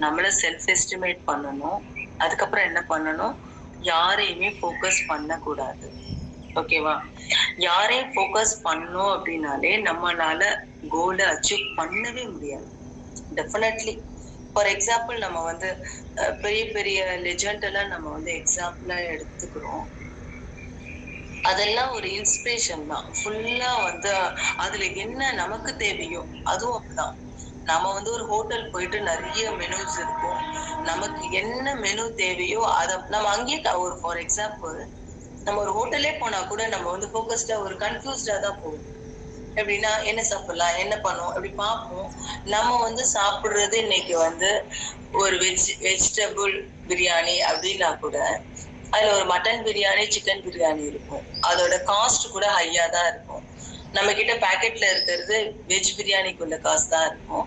நம்மள செல்ஃப் எஸ்டிமேட் பண்ணணும். அதுக்கப்புறம் என்ன பண்ணணும், யாரையுமே ஃபோக்கஸ் பண்ணக்கூடாது. ஓகேவா? யாரையும் ஃபோக்கஸ் பண்ணோம் அப்படின்னாலே நம்மளால கோலை அச்சீவ் பண்ணவே முடியாது. டெஃபினெட்லி. ஃபார் எக்ஸாம்பிள் நம்ம வந்து பெரிய பெரிய லெஜண்ட் எல்லாம் நம்ம வந்து எக்ஸாம்பிளா எடுத்துக்கிறோம். அதெல்லாம் ஒரு இன்ஸ்பிரேஷன் தான். ஃபுல்லா வந்து அதுல என்ன நமக்கு தேவையோ அதுவும் அப்படிதான். நம்ம வந்து ஒரு ஹோட்டல் போயிட்டு நிறைய மெனுஸ் இருக்கும். நமக்கு என்ன மெனு தேவையோ அதை நம்ம அங்கேயே ஒரு ஃபார் எக்ஸாம்பிள் நம்ம ஒரு ஹோட்டலே போனா கூட நம்ம வந்து ஃபோக்கஸ்டா ஒரு கன்ஃபியூஸ்டா தான் போகும். எப்படின்னா என்ன சாப்பிடலாம், என்ன பண்ணும் அப்படி பார்ப்போம். நம்ம வந்து சாப்பிடுறது இன்னைக்கு வந்து ஒரு வெஜிடபிள் பிரியாணி அப்படின்னா கூட அதுல ஒரு மட்டன் பிரியாணி, சிக்கன் பிரியாணி இருக்கும். அதோட காஸ்ட் கூட ஹையா தான் இருக்கும். நம்ம கிட்ட பேக்கெட்ல இருக்கிறது வெஜ் பிரியாணிக்குள்ள காசு தான் இருக்கும்.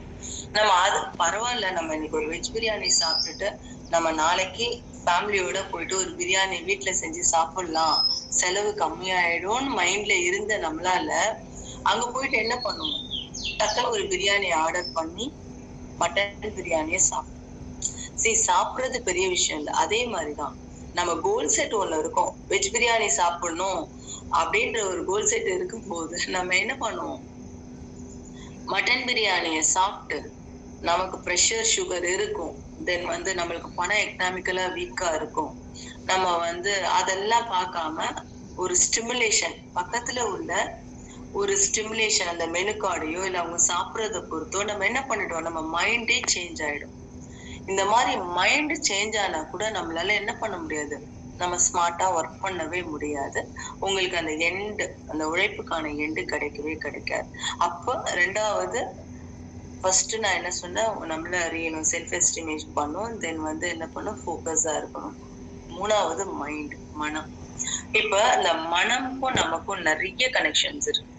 நம்ம அது பரவாயில்ல, நம்ம இன்னைக்கு ஒரு வெஜ் பிரியாணி சாப்பிட்டுட்டு நம்ம நாளைக்கு ஃபேமிலியோட போயிட்டு ஒரு பிரியாணி வீட்டுல செஞ்சு சாப்பிடலாம், செலவு கம்மியாயிடும்னு மைண்ட்ல இருந்த நம்மளால அங்க போயிட்டு என்ன பண்ணுவோம், டக்குன்னு ஒரு பிரியாணி ஆர்டர் பண்ணி மட்டன் பிரியாணியை சாப்பிடுறது பெரிய விஷயம் இல்லை. அதே மாதிரிதான் நம்ம கோல் செட் ஒண்ணு இருக்கும், வெஜ் பிரியாணி சாப்பிடணும் அப்படின்ற ஒரு கோல் செட் இருக்கும்போது நம்ம என்ன பண்ணுவோம், மட்டன் பிரியாணியை சாப்பிட்டு நமக்கு ப்ரெஷர் சுகர் இருக்கும், தென் வந்து நம்மளுக்கு பணம் எக்கனாமிக்கலா வீக்கா இருக்கும். நம்ம வந்து அதெல்லாம் பார்க்காம ஒரு ஸ்டிமுலேஷன், பக்கத்துல உள்ள ஒரு ஸ்டிமுலேஷன், அந்த மெனு கார்டையோ இல்லை அவங்க சாப்பிட்றத பொறுத்தோ நம்ம என்ன பண்ணிடுவோம், நம்ம மைண்டே சேஞ்ச் ஆயிடும். இந்த மாதிரி மைண்ட் சேஞ்ச் ஆனா கூட நம்மளால என்ன பண்ண முடியாது, நம்ம ஸ்மார்ட்டா ஒர்க் பண்ணவே முடியாது. உங்களுக்கு அந்த எண்டு, அந்த உழைப்புக்கான எண்டு கிடைக்கவே கிடைக்காது. அப்போ ரெண்டாவது ஃபர்ஸ்ட் நான் என்ன சொன்னேன், நம்மள அறியணும், செல்ஃப் எஸ்டிமேஷன் பண்ணும், தென் வந்து என்ன பண்ணும், ஃபோக்கஸா இருக்கணும். மூணாவது மைண்ட், மனம். இப்ப இந்த மனமுக்கும் நமக்கும் நிறைய கனெக்ஷன்ஸ் இருக்கு.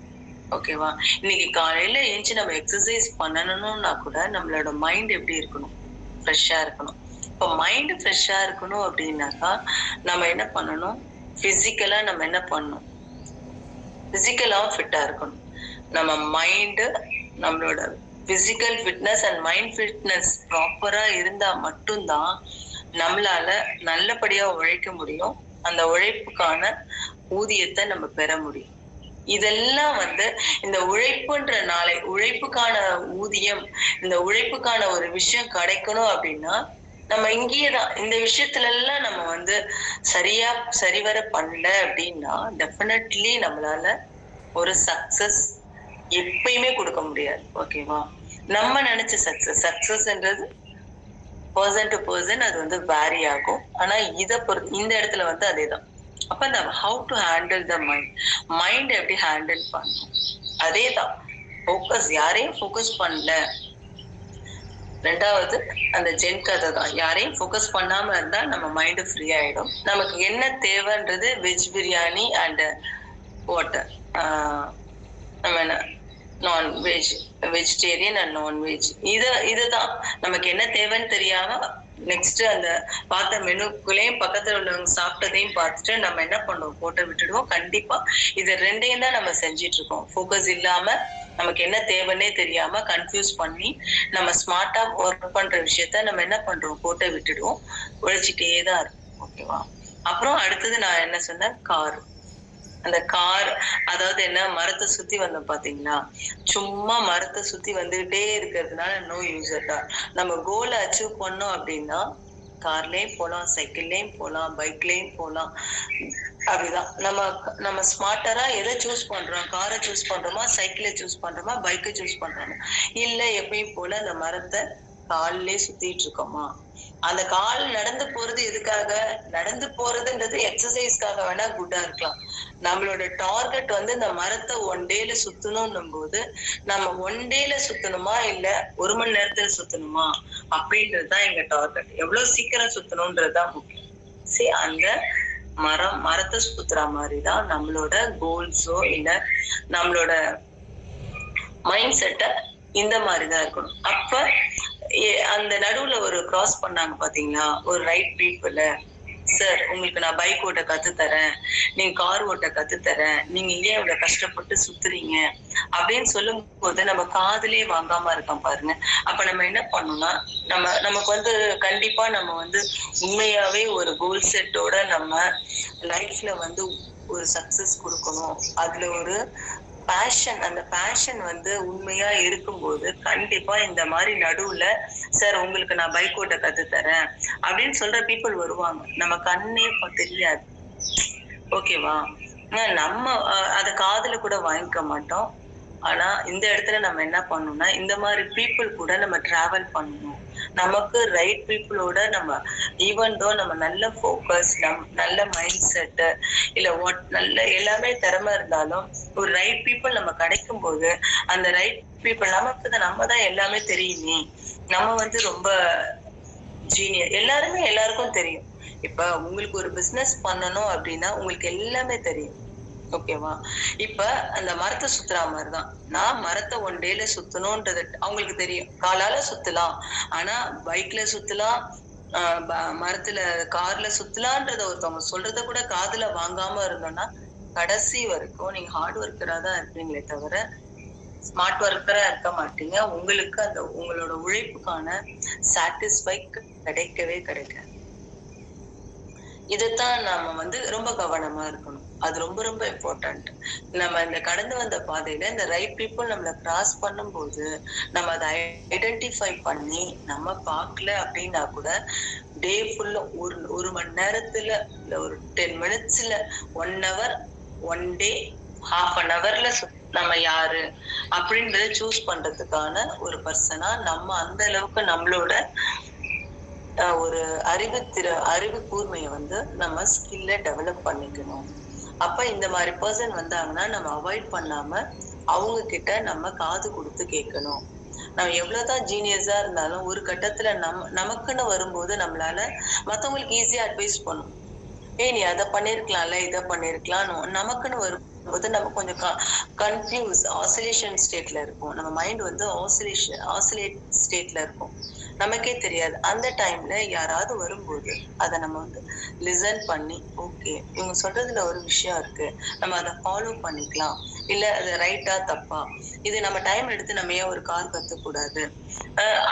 ஓகேவா? இன்னைக்கு காலையில எழுந்து நம்ம எக்ஸசைஸ் பண்ணணும்னா கூட நம்மளோட மைண்ட் எப்படி இருக்கணும், ஃப்ரெஷ்ஷா இருக்கணும். இப்போ மைண்ட் ஃப்ரெஷ்ஷா இருக்கணும் அப்படின்னாக்கா நம்ம என்ன பண்ணணும், பிசிக்கலா நம்ம என்ன பண்ணணும், பிசிக்கலாவும் ஃபிட்டா இருக்கணும். நம்ம மைண்டு, நம்மளோட physical fitness and mind fitness ப்ராப்பரா இருந்தா மட்டும்தான் நம்மளால நல்லபடியா உழைக்க முடியும். அந்த உழைப்புக்கான ஊதியத்தை நம்ம பெற முடியும். இதெல்லாம் வந்து இந்த உழைப்புன்ற நாளை, உழைப்புக்கான ஊதியம், இந்த உழைப்புக்கான ஒரு விஷயம் கிடைக்கணும் அப்படின்னா நம்ம இங்கேயேதான் இந்த விஷயத்துல எல்லாம் நம்ம வந்து சரிவர பண்ணல அப்படின்னா டெஃபினெட்லி நம்மளால ஒரு சக்சஸ் எப்பயுமே கொடுக்க முடியாது. ஓகேவா? நம்ம நினைச்ச சக்சஸ்ன்றது பர்சன் டு பர்சன் அது வந்து வேரி ஆகும். ஆனா இந்த இடத்துல வந்து அதேதான். அப்ப இந்த how to handle the mind எப்படி ஹேண்டில் பண்ணும், அதேதான் ஃபோக்கஸ். யாரையும் ஃபோக்கஸ் பண்ணல. ரெண்டாவது அந்த ஜென் கதை தான், யாரையும் ஃபோக்கஸ் பண்ணாம இருந்தா நம்ம மைண்ட் ஃப்ரீ ஆயிடும். நமக்கு என்ன தேவைன்றது வெஜ் பிரியாணி அண்ட் வாட்டர். நம்ம என்ன நான்வெஜ், வெஜிடேரியன் அண்ட் நான்வெஜ். இதுதான் நமக்கு என்ன தேவைன்னு தெரியாம நெக்ஸ்ட் அந்த பார்த்த மெனுக்குள்ளேயும் பக்கத்துல உள்ளவங்க சாப்பிட்டதையும் பார்த்துட்டு நம்ம என்ன பண்ணுவோம், போட்டு விட்டுடுவோம். கண்டிப்பா இது ரெண்டையும் தான் நம்ம செஞ்சிட்டு இருக்கோம். ஃபோக்கஸ் இல்லாம நமக்கு என்ன தேவைன்னே தெரியாம கன்ஃபியூஸ் பண்ணி நம்ம ஸ்மார்ட்டா ஒர்க் பண்ற விஷயத்த நம்ம என்ன பண்றோம், போட்டு விட்டுடுவோம். உழைச்சிட்டே தான் இருக்கும். ஓகேவா? அப்புறம் அடுத்தது நான் என்ன சொன்னேன், கார். அந்த கார் அதாவது என்ன, மரத்தை சுத்தி வந்தோம் பாத்தீங்களா, சும்மா மரத்தை சுத்தி வந்துகிட்டே இருக்கிறதுனால நோ யூஸ் அட் ஆல். நம்ம கோலை அச்சீவ் பண்ணோம் அப்படின்னா கார்லயும் போலாம், சைக்கிள்லயும் போலாம், பைக்லயும் போலாம். அப்படிதான் நம்ம நம்ம ஸ்மார்ட்டரா எதை சூஸ் பண்றோம், காரை சூஸ் பண்றோமா, சைக்கிளை சூஸ் பண்றோமா, பைக்கை சூஸ் பண்றோமா, இல்ல எப்பயும் போல அந்த மரத்தை காலிலே சுத்திட்டு இருக்கோமா. அந்த கால் நடந்து போறது எதுக்காக, நடந்து போறதுன்றது எக்ஸசைஸ்க்காக வேணா குட்டா இருக்கலாம். நம்மளோட டார்கெட் வந்து இந்த மரத்தை ஒன் டேல சுத்தணும் போது நம்ம ஒன் டேல சுத்தணுமா இல்ல 1 மணி நேரத்துல சுத்தணுமா அப்படின்றதுதான் எங்க டார்கெட். எவ்வளவு சீக்கிரம் சுத்தணும்ன்றதுதான் முக்கியம். சரி, அந்த மரத்தை சுத்துற மாதிரிதான் நம்மளோட கோல்ஸோ இல்ல நம்மளோட மைண்ட் செட்டை இந்த மாதிரிதான் இருக்கணும். அப்ப அந்த நடுவுல ஒரு கிராஸ் பண்ணாங்க பாத்தீங்களா, ஒரு ரைட் பீப்புள். சார், உங்களுக்கு நான் பைக் ஓட்ட கத்து தரேன், நீங்க கார் ஓட்ட கத்து தரேன், நீங்க ஏன் இவ்வளவு கஷ்டப்பட்டு சுத்துறீங்க அப்படின்னு சொல்லும் போது நம்ம காதுலயே வாங்காம இருக்கோம் பாருங்க. அப்ப நம்ம என்ன பண்ணணும்னா, நமக்கு வந்து கண்டிப்பா நம்ம வந்து உண்மையாவே ஒரு கோல் செட்டோட நம்ம லைஃப்ல வந்து ஒரு சக்சஸ் கொடுக்கணும். அதுல ஒரு பேஷன், அந்த பேஷன் வந்து உண்மையா இருக்கும்போது கண்டிப்பா இந்த மாதிரி நடுவுல சார் உங்களுக்கு நான் பைக் ஓட்ட கத்து தரேன் அப்படின்னு சொல்ற பீப்புள் வருவாங்க. நம்ம கண்ணே தெரியாது. ஓகேவா? நம்ம அத காதுல கூட வாங்கிக்க மாட்டோம். ஆனா இந்த இடத்துல நம்ம என்ன பண்ணணும்னா, இந்த மாதிரி பீப்புள் கூட நம்ம டிராவல் பண்ணணும். நமக்கு ரைட் பீப்புளோட நம்ம ஈவன் தோ நம்ம நல்ல ஃபோக்கஸ், நல்ல மைண்ட் செட் இல்ல நல்ல எல்லாமே திறமை இருந்தாலும் ஒரு ரைட் பீப்புள் நம்ம கிடைக்கும் போது அந்த ரைட் பீப்புள் நமக்கு நம்ம தான் எல்லாமே தெரியுமே, நம்ம வந்து ரொம்ப ஜீனியர், எல்லாருமே எல்லாருக்கும் தெரியும். இப்ப உங்களுக்கு ஒரு பிசினஸ் பண்ணணும் அப்படின்னா உங்களுக்கு எல்லாமே தெரியும். ஓகேவா? இப்ப அந்த மரத்தை சுத்துற மாதிரிதான் நான் மரத்தை ஒன் டேல சுத்தணும்ன்றது அவங்களுக்கு தெரியும். காலால சுத்தலாம், ஆனா பைக்ல சுத்தலாம், மரத்துல கார்ல சுத்தலான்றத ஒருத்தவங்க சொல்றத கூட காதுல வாங்காம இருந்தோம்னா கடைசி வரைக்கும் நீங்க ஹார்ட் ஒர்க்கரா தான் இருப்பீங்களே தவிர ஸ்மார்ட் ஒர்க்கரா இருக்க மாட்டீங்க. உங்களுக்கு அந்த உங்களோட உழைப்புக்கான சாட்டிஸ்ஃபை கிடைக்கவே கிடைக்காது. இதைத்தான் நாம வந்து ரொம்ப கவனமா இருக்கணும். அது ரொம்ப ரொம்ப இம்பார்ட்டன்ட். நம்ம இந்த கடந்து வந்த பாதையில இந்த ரைட் பீப்புள் நம்மள கிராஸ் பண்ணும்போது நம்ம அதை ஐடென்டிஃபை பண்ணி நம்ம பார்க்கல அப்படின்னா கூட டே ஃபுல்லா ஒரு மணி நேரத்துல இல்ல ஒரு 10 மினிட்ஸ்ல 1 hour 1 day half an hourல நம்ம யாரு அப்படின்றத சூஸ் பண்றதுக்கான ஒரு பர்சனா நம்ம அந்த அளவுக்கு நம்மளோட ஒரு அறிவு கூர்மையை வந்து நம்ம ஸ்கில்ல டெவலப் பண்ணிக்கணும். அப்ப இந்த மாதிரி பர்சன் வந்தாங்கன்னா நம்ம அவாய்ட் பண்ணாம அவங்க கிட்ட நம்ம காது கொடுத்து கேட்கணும். நம்ம எவ்வளவுதான் ஜீனியஸா இருந்தாலும் ஒரு கட்டத்துல நமக்குன்னு வரும்போது நம்மளால மத்தவங்களுக்கு ஈஸியா அட்வைஸ் பண்ணும். நீ அதை பண்ணிருக்கலாம்ல, இதை பண்ணிருக்கலாம். நமக்குன்னு வரும்போது நம்ம கொஞ்சம் கன்ஃபியூஸ் ஆசிலேஷன் ஸ்டேட்ல இருக்கும். நம்ம மைண்ட் வந்து ஆசிலேட் ஸ்டேட்ல இருக்கும், நமக்கே தெரியாது. அந்த டைம்ல யாராவது வரும்போது அதை நம்ம வந்து லிசன் பண்ணி ஓகே இவங்க சொல்றதுல ஒரு விஷயம் இருக்கு, நம்ம அதை ஃபாலோ பண்ணிக்கலாம், இல்ல அது ரைட்டா தப்பா, இது நம்ம டைம் எடுத்து நம்ம ஏன் ஒரு கார் கத்துக்கூடாது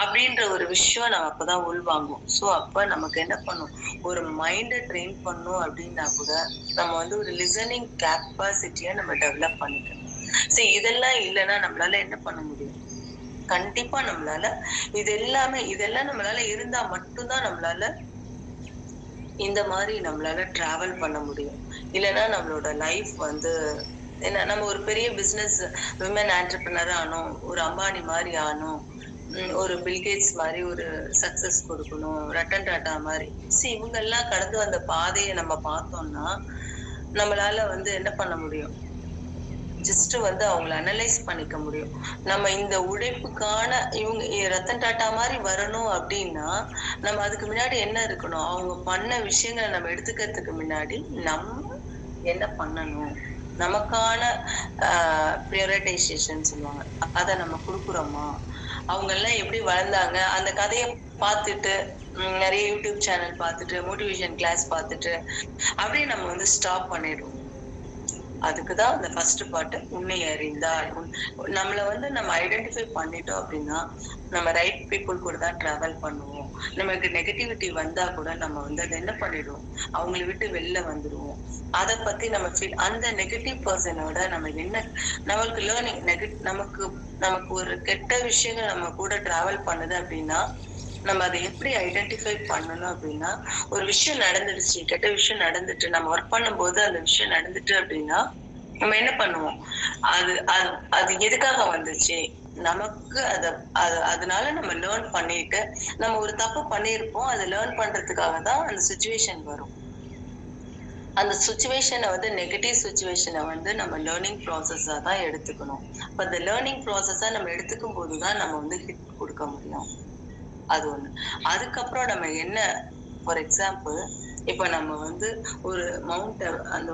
அப்படின்ற ஒரு விஷயம் நம்ம அப்பதான் உள்வாங்குவோம். ஸோ அப்ப நமக்கு என்ன பண்ணும், ஒரு மைண்டை ட்ரெயின் பண்ணும் அப்படின்னா கூட நம்ம வந்து ஒரு லிசனிங் கேப்பாசிட்டியை நம்ம டெவலப் பண்ணிக்கணும். சரி, இதெல்லாம் இல்லைன்னா நம்மளால என்ன பண்ண முடியும்? கண்டிப்பா நம்மளால இதெல்லாம் நம்மளால இருந்தா மட்டும்தான் நம்மளால இந்த மாதிரி நம்மளால டிராவல் பண்ண முடியும். இல்லைன்னா நம்மளோட லைஃப் வந்து என்ன, நம்ம ஒரு பெரிய பிசினஸ் விமன் ஆண்டர்பிரினர் ஆனோம், ஒரு அம்பானி மாதிரி ஆனோம், ஒரு பில்கேட்ஸ் மாதிரி ஒரு சக்சஸ் கொடுக்கணும், ரட்டன் டாட்டா மாதிரி. இவங்க எல்லாம் கடந்து வந்த பாதையை நம்ம பார்த்தோம்னா நம்மளால வந்து என்ன பண்ண முடியும், ஜஸ்ட் வந்து அவங்கள அனலைஸ் பண்ணிக்க முடியும். நம்ம இந்த உழைப்புக்கான இவங்க ரத்தன் டாட்டா மாதிரி வரணும் அப்படின்னா நம்ம அதுக்கு முன்னாடி என்ன இருக்கணும், அவங்க பண்ண விஷயங்களை நம்ம எடுத்துக்கிறதுக்கு முன்னாடி நம்ம என்ன பண்ணணும், நமக்கான ப்ரியோரிட்டைசேஷன் சொல்லுவாங்க. அதை நம்ம கொடுக்குறோமா? அவங்க எல்லாம் எப்படி வளர்ந்தாங்க அந்த கதையை பார்த்துட்டு நிறைய யூடியூப் சேனல் பார்த்துட்டு மோட்டிவேஷன் கிளாஸ் பார்த்துட்டு அப்படியே நம்ம வந்து ஸ்டாப் பண்ணிடுவோம். அதுக்குதான் அந்த ஃபர்ஸ்ட் பார்ட் உன்னை அறிந்தால். நம்மள வந்து நம்ம ஐடென்டிஃபை பண்ணிட்டோம் அப்படின்னா நம்ம ரைட் பீப்புள் கூட தான் டிராவல் பண்ணுவோம். நமக்கு நெகட்டிவிட்டி வந்தா கூட நம்ம வந்து அதை என்ன பண்ணிடுவோம், அவங்களை விட்டு வெளில வந்துடுவோம். அதை பத்தி நம்ம ஃபீல் அந்த நெகட்டிவ் பர்சனோட நம்ம என்ன நம்மளுக்கு லேர்னிங் நமக்கு நமக்கு ஒரு கெட்ட விஷயங்கள் நம்ம கூட டிராவல் பண்ணுது அப்படின்னா நம்ம அதை எப்படி ஐடென்டிஃபை பண்ணணும் அப்படின்னா, ஒரு விஷயம் நடந்துடுச்சு, கெட்ட விஷயம் நடந்துட்டு நம்ம ஒர்க் பண்ணும்போது அந்த விஷயம் நடந்துட்டு அப்படின்னா நம்ம என்ன பண்ணுவோம், அது அது அது எதுக்காக வந்துச்சு, நமக்கு அதனால நம்ம லேர்ன் பண்ணிட்டு நம்ம ஒரு தப்பு பண்ணியிருப்போம், அதை லேர்ன் பண்றதுக்காக தான் அந்த சுச்சுவேஷன் வரும். அந்த சுச்சுவேஷனை வந்து நெகட்டிவ் சுச்சுவேஷனை வந்து நம்ம லேர்னிங் ப்ராசஸா தான் எடுத்துக்கணும். அப்ப அந்த லேர்னிங் ப்ராசஸா நம்ம எடுத்துக்கும் போதுதான் நம்ம வந்து ஹிட் கொடுக்க முடியும். அது ஒண்ணு. அதுக்கப்புறம் நம்ம என்ன, ஃபார் எக்ஸாம்பிள் இப்ப நம்ம வந்து ஒரு அந்த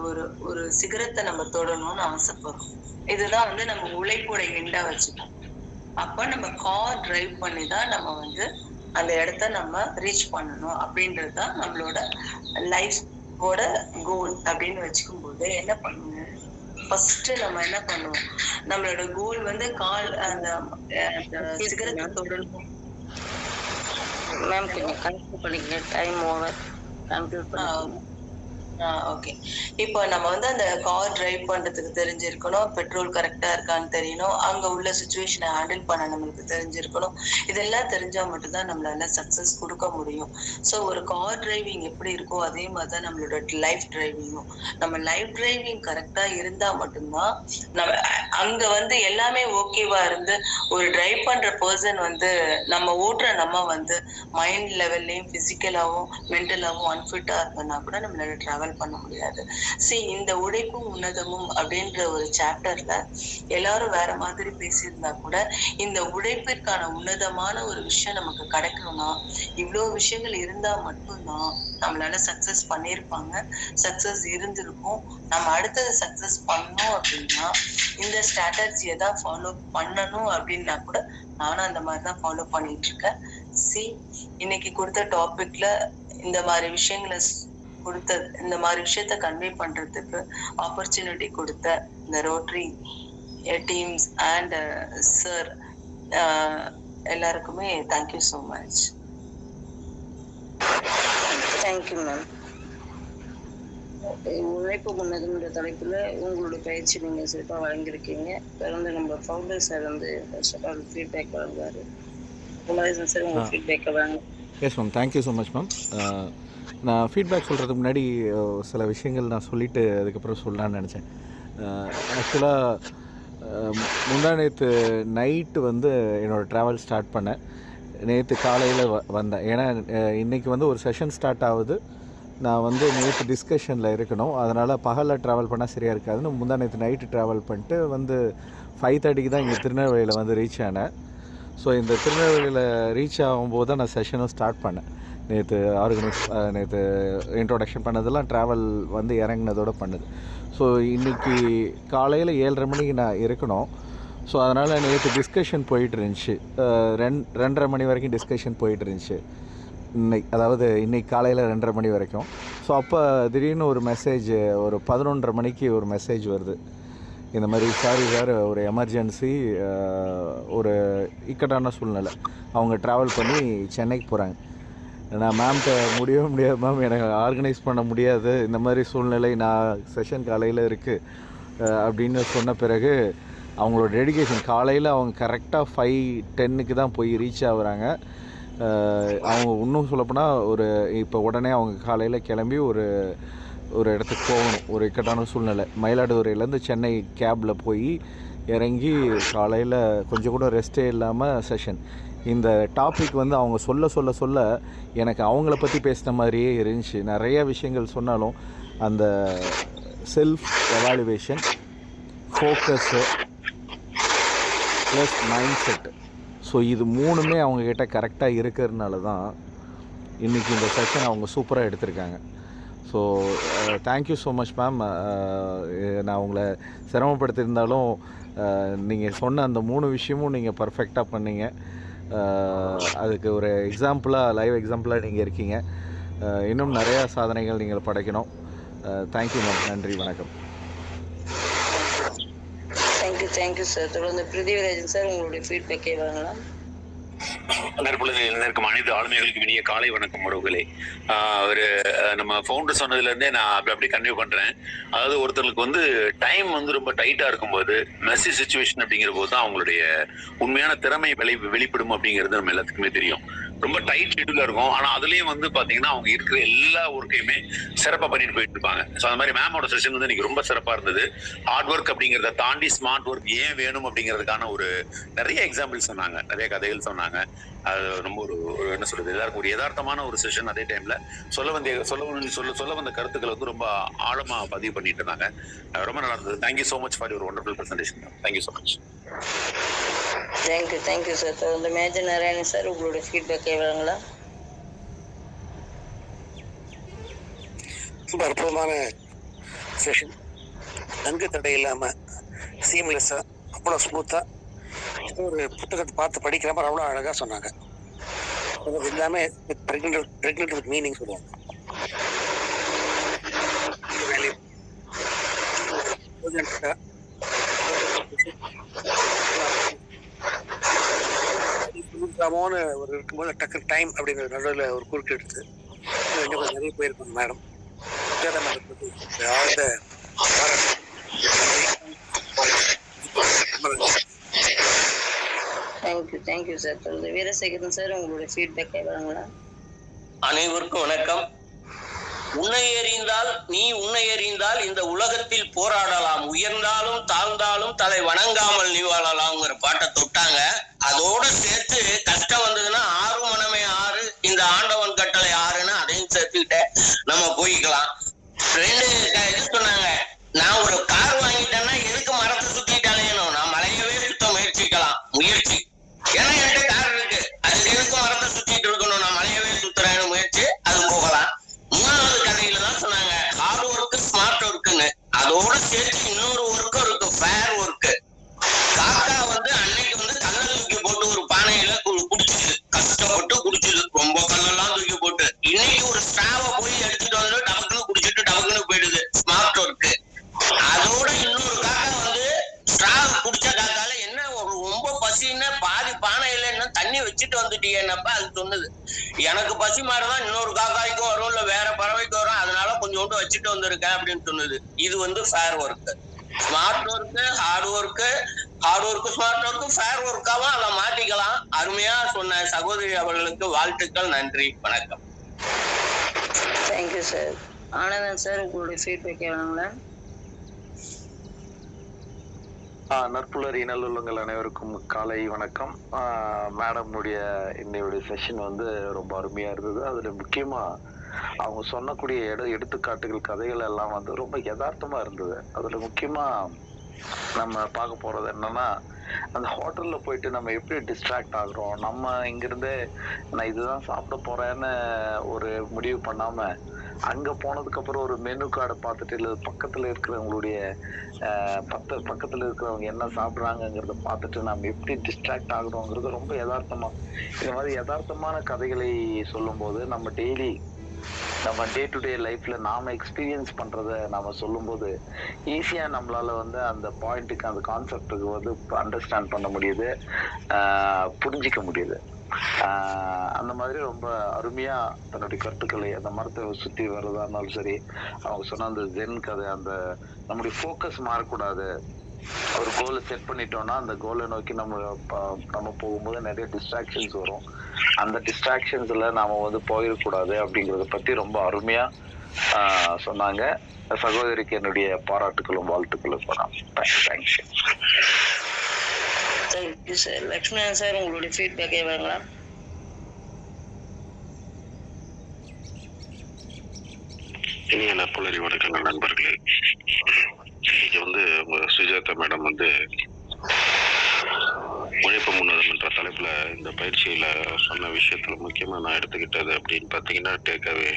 ஒரு சிகரத்தை நம்ம தொடணும்னு ஆசைப்படுறோம். இதுதான் வந்து நம்ம உழைப்போட எண்டா வச்சுக்கோம். அப்ப நம்ம கார் டிரைவ் பண்ணி தான் நம்ம வந்து அந்த இடத்த நம்ம ரீச் பண்ணணும் அப்படின்றதுதான் நம்மளோட லைஃபோட கோல் அப்படின்னு வச்சுக்கும் போது என்ன பண்ணுவோம், ஃபர்ஸ்ட் நம்ம என்ன பண்ணுவோம், நம்மளோட கோல் வந்து அந்த சிகரத்தை தொடரணும். மேம் கொஞ்சம் கன்க்ளூட் பண்ணிக்கிறேன், டைம் ஓவர். கன்க்ளூட் பண்ணிக்கிறேன். ஓகே. இப்போ நம்ம வந்து அந்த கார் டிரைவ் பண்றதுக்கு தெரிஞ்சிருக்கணும், பெட்ரோல் கரெக்டா இருக்கான்னு தெரியணும், அங்க உள்ள சுச்சுவேஷனை ஹேண்டில் பண்ண நம்மளுக்கு தெரிஞ்சிருக்கணும். இதெல்லாம் தெரிஞ்சா மட்டும்தான் நம்மளால சக்சஸ் கொடுக்க முடியும். ஸோ ஒரு கார் டிரைவிங் எப்படி இருக்கோ அதே மாதிரிதான் நம்மளோட லைஃப் டிரைவிங்கும். நம்ம லைஃப் டிரைவிங் கரெக்டா இருந்தா மட்டும்தான் நம்ம அங்க வந்து எல்லாமே ஓகேவா இருந்து ஒரு டிரைவ் பண்ற பர்சன் வந்து நம்ம ஓட்டுற நம்ம வந்து மைண்ட் லெவல்லையும் பிசிக்கலாவும் மென்டலாவும் அன்ஃபிட்டா இருந்தோம்னா கூட நம்மளால டிராவல் பண்ண முடியாது. இந்த உழைப்பும் உன்னதமும் அப்படின்ற ஒரு சாப்டர்ல எல்லாரும் வேற மாதிரி பேசியிருந்தா கூட இந்த உழைப்பிற்கான உன்னதமான ஒரு விஷயம் நமக்கு கிடைக்கணும்னா இவ்வளவு விஷயங்கள் இருந்தா மட்டும்தான் நம்மளால சக்சஸ் பண்ணியிருப்பாங்க, சக்சஸ் இருந்திருக்கும். நம்ம அடுத்தது சக்சஸ் பண்ணணும் அப்படின்னா இந்த ஸ்ட்ராட்டஜியை தான் ஃபாலோ பண்ணணும் அப்படின்னா கூட நானும் அந்த மாதிரிதான் ஃபாலோ பண்ணிட்டு இருக்கேன். இன்னைக்கு கொடுத்த டாபிக்ல இந்த மாதிரி விஷயங்களை இந்த மாதிரி விஷயத்த கன்வே பண்றதுக்கு ஆப்பர்ச்சுனிட்டி கொடுத்த இந்த ரோட்டரி டீம்ஸ் அண்ட் சார் எல்லாருக்குமே thank you so much. Thank you ma'am. உழைப்பு முன்னதுன்ற தலைப்புல உங்களோட பயிற்சி நீங்க சிறப்பாக வழங்கியிருக்கீங்க. தொடர்ந்து நம்ம ஃபவுண்டர் சார் வந்து ஃபர்ஸ்ட் ஆஃப் ஆல் ஃபீட்பேக் வழங்குவாரு. குமரேசன் சார் உங்க ஃபீட்பேக்கை வழங்க. Yes ma'am, thank you so much ma'am. நான் ஃபீட்பேக் சொல்கிறதுக்கு முன்னாடி சில விஷயங்கள் நான் சொல்லிவிட்டு அதுக்கப்புறம் சொல்லலான்னு நினச்சேன். ஆக்சுவலாக முந்தா நேற்று நைட்டு வந்து என்னோடய ட்ராவல் ஸ்டார்ட் பண்ணேன். நேற்று காலையில் வந்தேன். ஏன்னா இன்றைக்கி வந்து ஒரு செஷன் ஸ்டார்ட் ஆகுது. நான் வந்து நேற்று டிஸ்கஷனில் இருக்கணும், அதனால் பகலில் ட்ராவல் பண்ணால் சரியாக இருக்காதுன்னு முந்தா நேற்று நைட்டு ட்ராவல் பண்ணிட்டு வந்து 5:30 தான் இங்கே திருநெல்வேலியில் வந்து ரீச் ஆனேன். ஸோ இந்த திருநெல்வேலியில் ரீச் ஆகும்போது தான் நான் செஷனும் ஸ்டார்ட் பண்ணேன். நேற்று இன்ட்ரோடக்ஷன் பண்ணதெல்லாம் ட்ராவல் வந்து இறங்கினதோடு பண்ணுது. ஸோ இன்றைக்கி காலையில் 7:30 மணிக்கு நான் இருக்கணும். ஸோ அதனால் நேற்று டிஸ்கஷன் போயிட்டு இருந்துச்சு. 2:30 மணி வரைக்கும் டிஸ்கஷன் போயிட்டு இருந்துச்சு. இன்னைக்கு காலையில் 2:30 மணி வரைக்கும். ஸோ அப்போ திடீர்னு ஒரு மெசேஜ், ஒரு 11:30 மணிக்கு ஒரு மெசேஜ் வருது. இந்த மாதிரி சாரி சார், ஒரு எமர்ஜென்சி, ஒரு இக்கட்டான சூழ்நிலை, அவங்க ட்ராவல் பண்ணி சென்னைக்கு போகிறாங்க. நான் மேம்கிட்ட முடியாது மேம், எனக்கு ஆர்கனைஸ் பண்ண முடியாது, இந்த மாதிரி சூழ்நிலை, நான் செஷன் காலையில் இருக்குது அப்படின்னு சொன்ன பிறகு அவங்களோட டெடிகேஷன், காலையில் அவங்க கரெக்டாக 5:10 தான் போய் ரீச் ஆகுறாங்க. அவங்க இன்னும் சொல்லப்போனால் இப்போ உடனே அவங்க காலையில் கிளம்பி ஒரு இடத்துக்கு போகணும். ஒரு இக்கட்டான சூழ்நிலை, மயிலாடுதுறையிலேருந்து சென்னை கேபில் போய் இறங்கி காலையில் கொஞ்சம் கூட ரெஸ்ட்டே இல்லாமல் செஷன். இந்த டாபிக் வந்து அவங்க சொல்ல எனக்கு அவங்கள பற்றி பேசின மாதிரியே இருந்துச்சு. நிறைய விஷயங்கள் சொன்னாலும் அந்த self evaluation, focus plus mind set, so இது மூணுமே அவங்கக்கிட்ட கரெக்டாக இருக்கிறதுனால தான் இன்றைக்கி இந்த செஷன் அவங்க சூப்பராக எடுத்திருக்காங்க. So thank you so much ma'am. நான் உங்களை சிரமப்படுத்தியிருந்தாலும் நீங்கள் சொன்ன அந்த 3 விஷயமும் நீங்கள் பர்ஃபெக்டாக பண்ணீங்க. அதுக்கு ஒரு எக்ஸாம்பிளாக, லைவ் எக்ஸாம்பிளாக நீங்கள் இருக்கீங்க. இன்னும் நிறையா சாதனைகள் நீங்கள் படைக்கணும். Thank you ma'am. நன்றி, வணக்கம். Thank you sir. தொடர்ந்து பிருத்திவிராஜன் சார் உங்களுடைய ஃபீட்பேக்கே வாங்கலாம். இருக்கும் அனைத்து ஆளுமைகளுக்கு இனிய காலை வணக்கம் உறவுகளே. ஒரு நம்ம ஃபவுண்டர் சொன்னதுல இருந்தே நான் அப்படி கன்டினியூ பண்றேன். அதாவது ஒருத்தருக்கு வந்து டைம் வந்து ரொம்ப டைட்டா இருக்கும்போது, மெஸ்ஸி சிச்சுவேஷன் அப்படிங்கிற போது தான் அவங்களுடைய உண்மையான திறமை வெளிப்படும் அப்படிங்கிறது நம்ம எல்லாத்துக்குமே தெரியும். ரொம்ப டைட் ஷெட்யூலா இருக்கும். ஆனா அதுலயும் வந்து பாத்தீங்கன்னா அவங்க இருக்கிற எல்லா ஒர்க்கையுமே சிறப்பா பண்ணிட்டு போயிட்டு இருப்பாங்க. ஸோ அந்த மாதிரி மேமோட செஷன் வந்து இன்னைக்கு ரொம்ப சிறப்பா இருந்தது. ஹார்ட் ஒர்க் அப்படிங்கிறத தாண்டி ஸ்மார்ட் ஒர்க் ஏன் வேணும் அப்படிங்கிறதுக்கான ஒரு நிறைய எக்ஸாம்பிள் சொன்னாங்க, நிறைய கதைகள் சொன்னாங்க. அது ரொம்ப ஒரு என்ன சொல்றது, எல்லாருக்கும் ஒரு யதார்த்தமான ஒரு செஷன். அதே டைம்ல சொல்ல வந்த கருத்துக்களை வந்து ரொம்ப ஆழமா பதிவு பண்ணிட்டு இருந்தாங்க. ரொம்ப நல்லா இருந்தது. Thank you so much for your wonderful presentation. Thank you so much. Thank you sir. தொடர்ந்து மேஜர் நாராயணன் சார் உங்களுடைய ஃபீட்பேக்கே வாங்கலாம். ரொம்ப அற்புதமான செஷன். நன்கு தடை இல்லாம சீம்லெஸ்ஸா அவ்வளோ ஸ்மூத்தா ஒரு புத்தகத்தை பார்த்து படிக்கிற மாதிரி அவ்வளோ அழகா சொன்னாங்க. எல்லாமே பிரெக்னென்ட் வித் மீனிங் சொல்லுவாங்க. ஒரு இருக்கும்போது டக்கு டைம் அப்படிங்கிற நடுவில் ஒரு குறுக்கு எடுத்து இன்னும் கொஞ்சம் நிறைய போயிருப்பாங்க மேடம். ஆழ்ந்த தேங்க்யூ சார். தொடர்ந்து வீரசேகரன் சார் உங்களுடைய ஃபீட்பேக்கை வழங்கலாம். அனைவருக்கும் வணக்கம். உன்னை எறிந்தால் இந்த உலகத்தில் போராடலாம், உயர்ந்தாலும் தாழ்ந்தாலும் தலை வணங்காமல் நீ வாழலாம்ங்கிற பாட்டை தொட்டாங்க. அதோட சேர்த்து கஷ்டம் வந்ததுன்னா ஆறு மனமே ஆறு, இந்த ஆண்டவன் கட்டளை ஆறுன்னு அதையும் சேர்த்துக்கிட்ட நம்ம போய்க்கலாம். 2 இது சொன்னாங்க. நான் ஒரு கார் வாங்கிட்டேன்னா எதுக்கு மரத்தை சுத்திட்டாலேனும், நான் மலையவே சுத்த முயற்சி. ஏன்னா என்கிட்ட கார் இருக்கு, அதுக்கு எதுக்கு மரத்தை சுத்திட்டு இருக்கணும், நான் மலையவே சுத்துறேன்னு முயற்சி, அது போகலாம். 3வது கதையில தான் சொன்னாங்க ஹார்ட் ஒர்க் ஸ்மார்ட் ஒர்க்குன்னு. அதோட சேர்த்து இன்னொரு ஒர்க்கும் இருக்கு, ஃபேர் ஒர்க்கு. காக்கா வந்து அன்னைக்கு வந்து கல்ல தூக்கி போட்டு ஒரு பானையில குடிச்சுது, கஷ்டப்பட்டு குடிச்சுது, ரொம்ப கல்லெல்லாம் தூக்கி போட்டு. இன்னைக்கு ஒரு ஸ்ட்ராவை போய் எடுத்துட்டு வந்து டபக்குன்னு குடிச்சிட்டு டபக்குன்னு போயிடுது, ஸ்மார்ட் ஒர்க்கு. அதோட இன்னொரு காக்கா வந்து ஸ்ட்ராவ் குடிச்ச காக்கால என்ன ரொம்ப பசின்னு பாதி பானையில என்ன தண்ணி வச்சுட்டு வந்துட்டீங்கன்னப்ப அது சொன்னது, எனக்கு பசி மாதிரிதான் இன்னொரு காக்காய்க்கும் வரும், இல்ல வேற பறவைக்கு வரும், அதனால கொஞ்சோண்டு வச்சுட்டு வந்திருக்கேன் அப்படின்னு சொன்னது. இது வந்து fair work. Smart work, hard work smart work fair ஒர்க்காவும் அதை மாத்திக்கலாம். அருமையா சொன்ன சகோதரி அவர்களுக்கு வாழ்த்துக்கள். நன்றி, வணக்கம். Thank you sir. ஆனந்தன் சார் உங்களுடைய ஃபீட்பேக்கை வழங்கலாம். நற்புலர் நல்லுள்ளங்கள் அனைவருக்கும் காலை வணக்கம். மேடமுடைய இன்னையுடைய செஷன் வந்து ரொம்ப அருமையா இருந்தது. அதுல முக்கியமா அவங்க சொன்னக்கூடிய எடுத்துக்காட்டுகள், கதைகள் எல்லாம் வந்து ரொம்ப யதார்த்தமா இருந்தது. அதுல முக்கியமா நம்ம பார்க்க போறது என்னன்னா, அந்த ஹோட்டல்ல போயிட்டு நம்ம எப்படி டிஸ்ட்ராக்ட் ஆகுறோம். நம்ம இங்கிருந்தே நான் இதுதான் சாப்பிட போறேன்னு ஒரு முடிவு பண்ணாம அங்க போனதுக்கு அப்புறம் ஒரு மெனு கார்டை பார்த்துட்டு, இல்லை பக்கத்துல இருக்கிறவங்களுடைய பக்கத்துல இருக்கிறவங்க என்ன சாப்பிட்றாங்கிறத பார்த்துட்டு நம்ம எப்படி டிஸ்ட்ராக்ட் ஆகுறோங்கிறது ரொம்ப யதார்த்தமா, இந்த மாதிரி யதார்த்தமான கதைகளை சொல்லும் போது நம்ம டே டு டே லைஃப்ல நாம எக்ஸ்பீரியன்ஸ் பண்றத நாம சொல்லும் போது ஈஸியா நம்மளால வந்து அந்த பாயிண்ட்டுக்கு, அந்த கான்செப்டுக்கு வந்து அண்டர்ஸ்டாண்ட் பண்ண முடியுது, புரிஞ்சிக்க முடியுது. அந்த மாதிரி ரொம்ப அருமையா தன்னுடைய கருத்துக்களை, அந்த மரத்தை சுத்தி வர்றதா இருந்தாலும் சரி, அவங்க சொன்ன அந்த ஜென் கதை, அந்த நம்முடைய ஃபோக்கஸ் மாறக்கூடாது. ஒரு கோலை செட் பண்ணிட்டோம்னா அந்த கோலை நோக்கி நம்ம போகும்போது நிறைய டிஸ்ட்ராக்ஷன்ஸ் வரும். அந்த டிஸ்ட்ராக்ஷன்ஸ்ல நாம வந்து போயிடக்கூடாது அப்படிங்கறத பத்தி ரொம்ப அருமையா சொன்னாங்க. சகோதரிக்கு என்னுடைய பாராட்டுகளும் வாழ்த்துக்களும் சொன்னாங்க. Thank you sir. லக்ஷ்மணன் சார் உங்களுடைய ஃபீட்பேக்கை வழங்கலாம். இனிய நற்புலரி வணக்கங்கள் நண்பர்களே. இன்னைக்கு வந்து சுஜாதா மேடம் வந்து உழைப்பு முன்னேறும் என்ற தலைப்புல இந்த பயிற்சியில சொன்ன விஷயத்துல முக்கியமா நான் எடுத்துக்கிட்டது அப்படின்னு பாத்தீங்கன்னா, டேக்அவே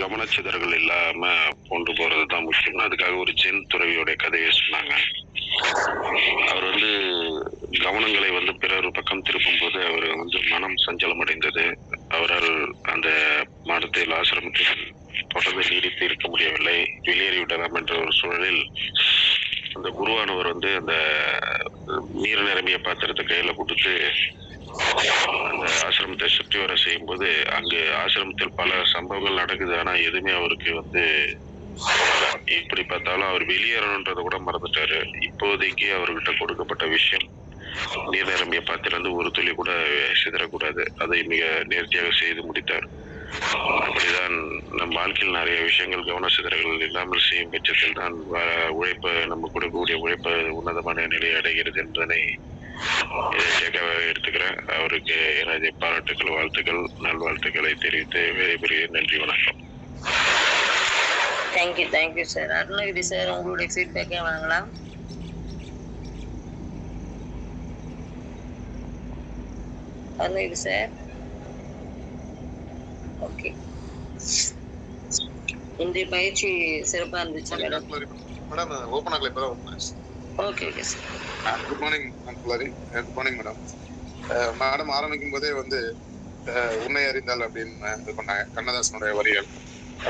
கவனச்சிதறல் இல்லாம கொண்டு போறது தான் முக்கியம். அதுக்காக ஒரு ஜென் துறவியோட கதையை சொன்னாங்க. அவர் வந்து கவனங்களை வந்து பிறர் பக்கம் திருப்பும் போது அவர் வந்து மனம் சஞ்சலம் அடைந்தது. அவரால் அந்த மடத்தில் ஆசிரமத்தில் தொடர்ந்து நீடித்து இருக்க முடியவில்லை. வெளியேறிவிடலாம் என்ற ஒரு சூழலில் அந்த குருவானவர் வந்து அந்த நீர் நிரம்பிய பாத்திரத்தை கையில கொடுத்து அந்த ஆசிரமத்தை சுற்றி வர செய்யும் போது அங்கு ஆசிரமத்தில் பல சம்பவங்கள் நடக்குது. ஆனா எதுவுமே அவருக்கு வந்து இப்படி பார்த்தாலும் அவர் வெளியேறணுன்றத கூட மறந்துட்டாரு. இப்போதைக்கு அவர்கிட்ட கொடுக்கப்பட்ட விஷயம் நீர் நிரம்பிய பாத்திரம் வந்து ஒரு துளி கூட சிதறக்கூடாது. அதை மிக நேர்த்தியாக செய்து முடித்தார். அப்படிதான் நம் வாழ்க்கையில் நிறைய விஷயங்கள் கவன சிதறல்கள் இல்லாமல் செய்யும் பட்சத்தில் தான் உழைப்ப நம்ம கொடுக்கக்கூடிய உழைப்ப உன்னதமான நிலையை அடைகிறது என்பதனை எடுத்துக்கிறேன். அவருக்கு எனது பாராட்டுகள், வாழ்த்துக்கள், நல்வாழ்த்துக்களை தெரிவித்து விடைபெறுகிறேன். நன்றி, வணக்கம். Thank you sir. அருணகிரி சார், உங்களுடைய ஃபீட்பேக்கே வாங்கலாம். Arunagiri sir, okay. இன்றைய பயிற்சி சிறப்பாக இருந்துச்சு மேடம். மேடம் ஓப்பன் ஆகல, இப்போ okay sir. Good morning good morning madam. Madam ஆரம்பிக்கும் போதே வந்து உன்னை அறிந்தால் அப்படின்னு இது பண்ணாங்க. கண்ணதாசனுடைய வரிகள்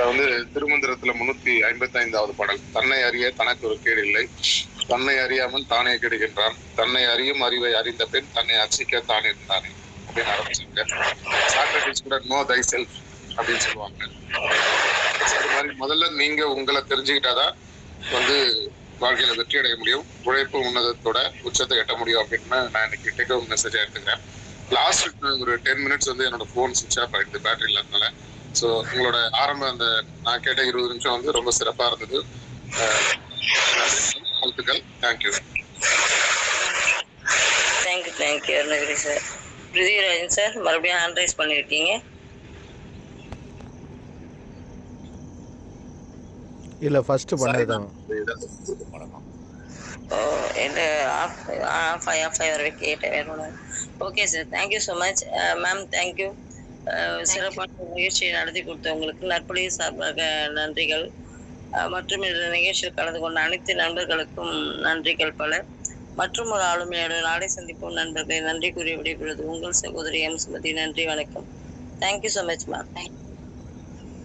வந்து திருமந்திரத்துல 355வது பாடல். தன்னை அறிய தனக்கு ஒரு கேடு இல்லை, தன்னை அறியாமல் தானே கெடுகின்றான், தன்னை அறியும் அறிவை அறிந்த பெண் தன்னை அர்ச்சிக்க தான் இருந்தானே அப்படின்னு ஆரம்பிச்சாங்க. சாக்ரட்டிஸ் கூட நோ தை செல்ஃப் அப்படின்னு சொல்லுவாங்க. அது மாதிரி முதல்ல நீங்க உங்களை தெரிஞ்சுக்கிட்டாதான் வந்து வாழ்க்கையில வெற்றி அடைய முடியும், உழைப்பு உன்னதத்தோட உச்சத்தை எட்ட முடியும் அப்படின்னு நான் இன்னைக்கு டேக் ஹோம் மெசேஜா எடுத்துக்கிறேன். லாஸ்ட் ஒரு 10 மினிட்ஸ் வந்து என்னோட போன் சுவிட்ச் ஆஃப் ஆயிடுது பேட்டரி இல்லாதனால. ஸோ உங்களோட ஆரம்ப அந்த நான் கேட்ட 20 நிமிஷம் வந்து ரொம்ப சிறப்பா இருந்தது. வாழ்த்துக்கள். Thank you Arunagiri sir. Prithivirajan sir, மறுபடியும் ஹேண்ட் ரைஸ் பண்ணியிருக்கீங்க. இல்லை, ஃபஸ்ட்டு பண்ணதுதான். என்ன ஆஃப் வரை கேட்டேன், வேற ஒன்று. Okay sir, thank you so much ma'am. Thank you. சிறப்பான நிகழ்ச்சியை நடத்தி கொடுத்தவங்களுக்கு நற்பொழிவு சார்பாக நன்றிகள். மற்றும் இந்த நிகழ்ச்சியில் கலந்து கொண்ட அனைத்து நண்பர்களுக்கும் நன்றிகள் பல. மற்றும் ஒரு ஆளுமையோட நாளை சந்திப்போம் நண்பர்களை. நன்றி கூறி விடைபெறுவது உங்கள் சகோதரி எம் சுமதி. நன்றி, வணக்கம். Thank you so much ma'am.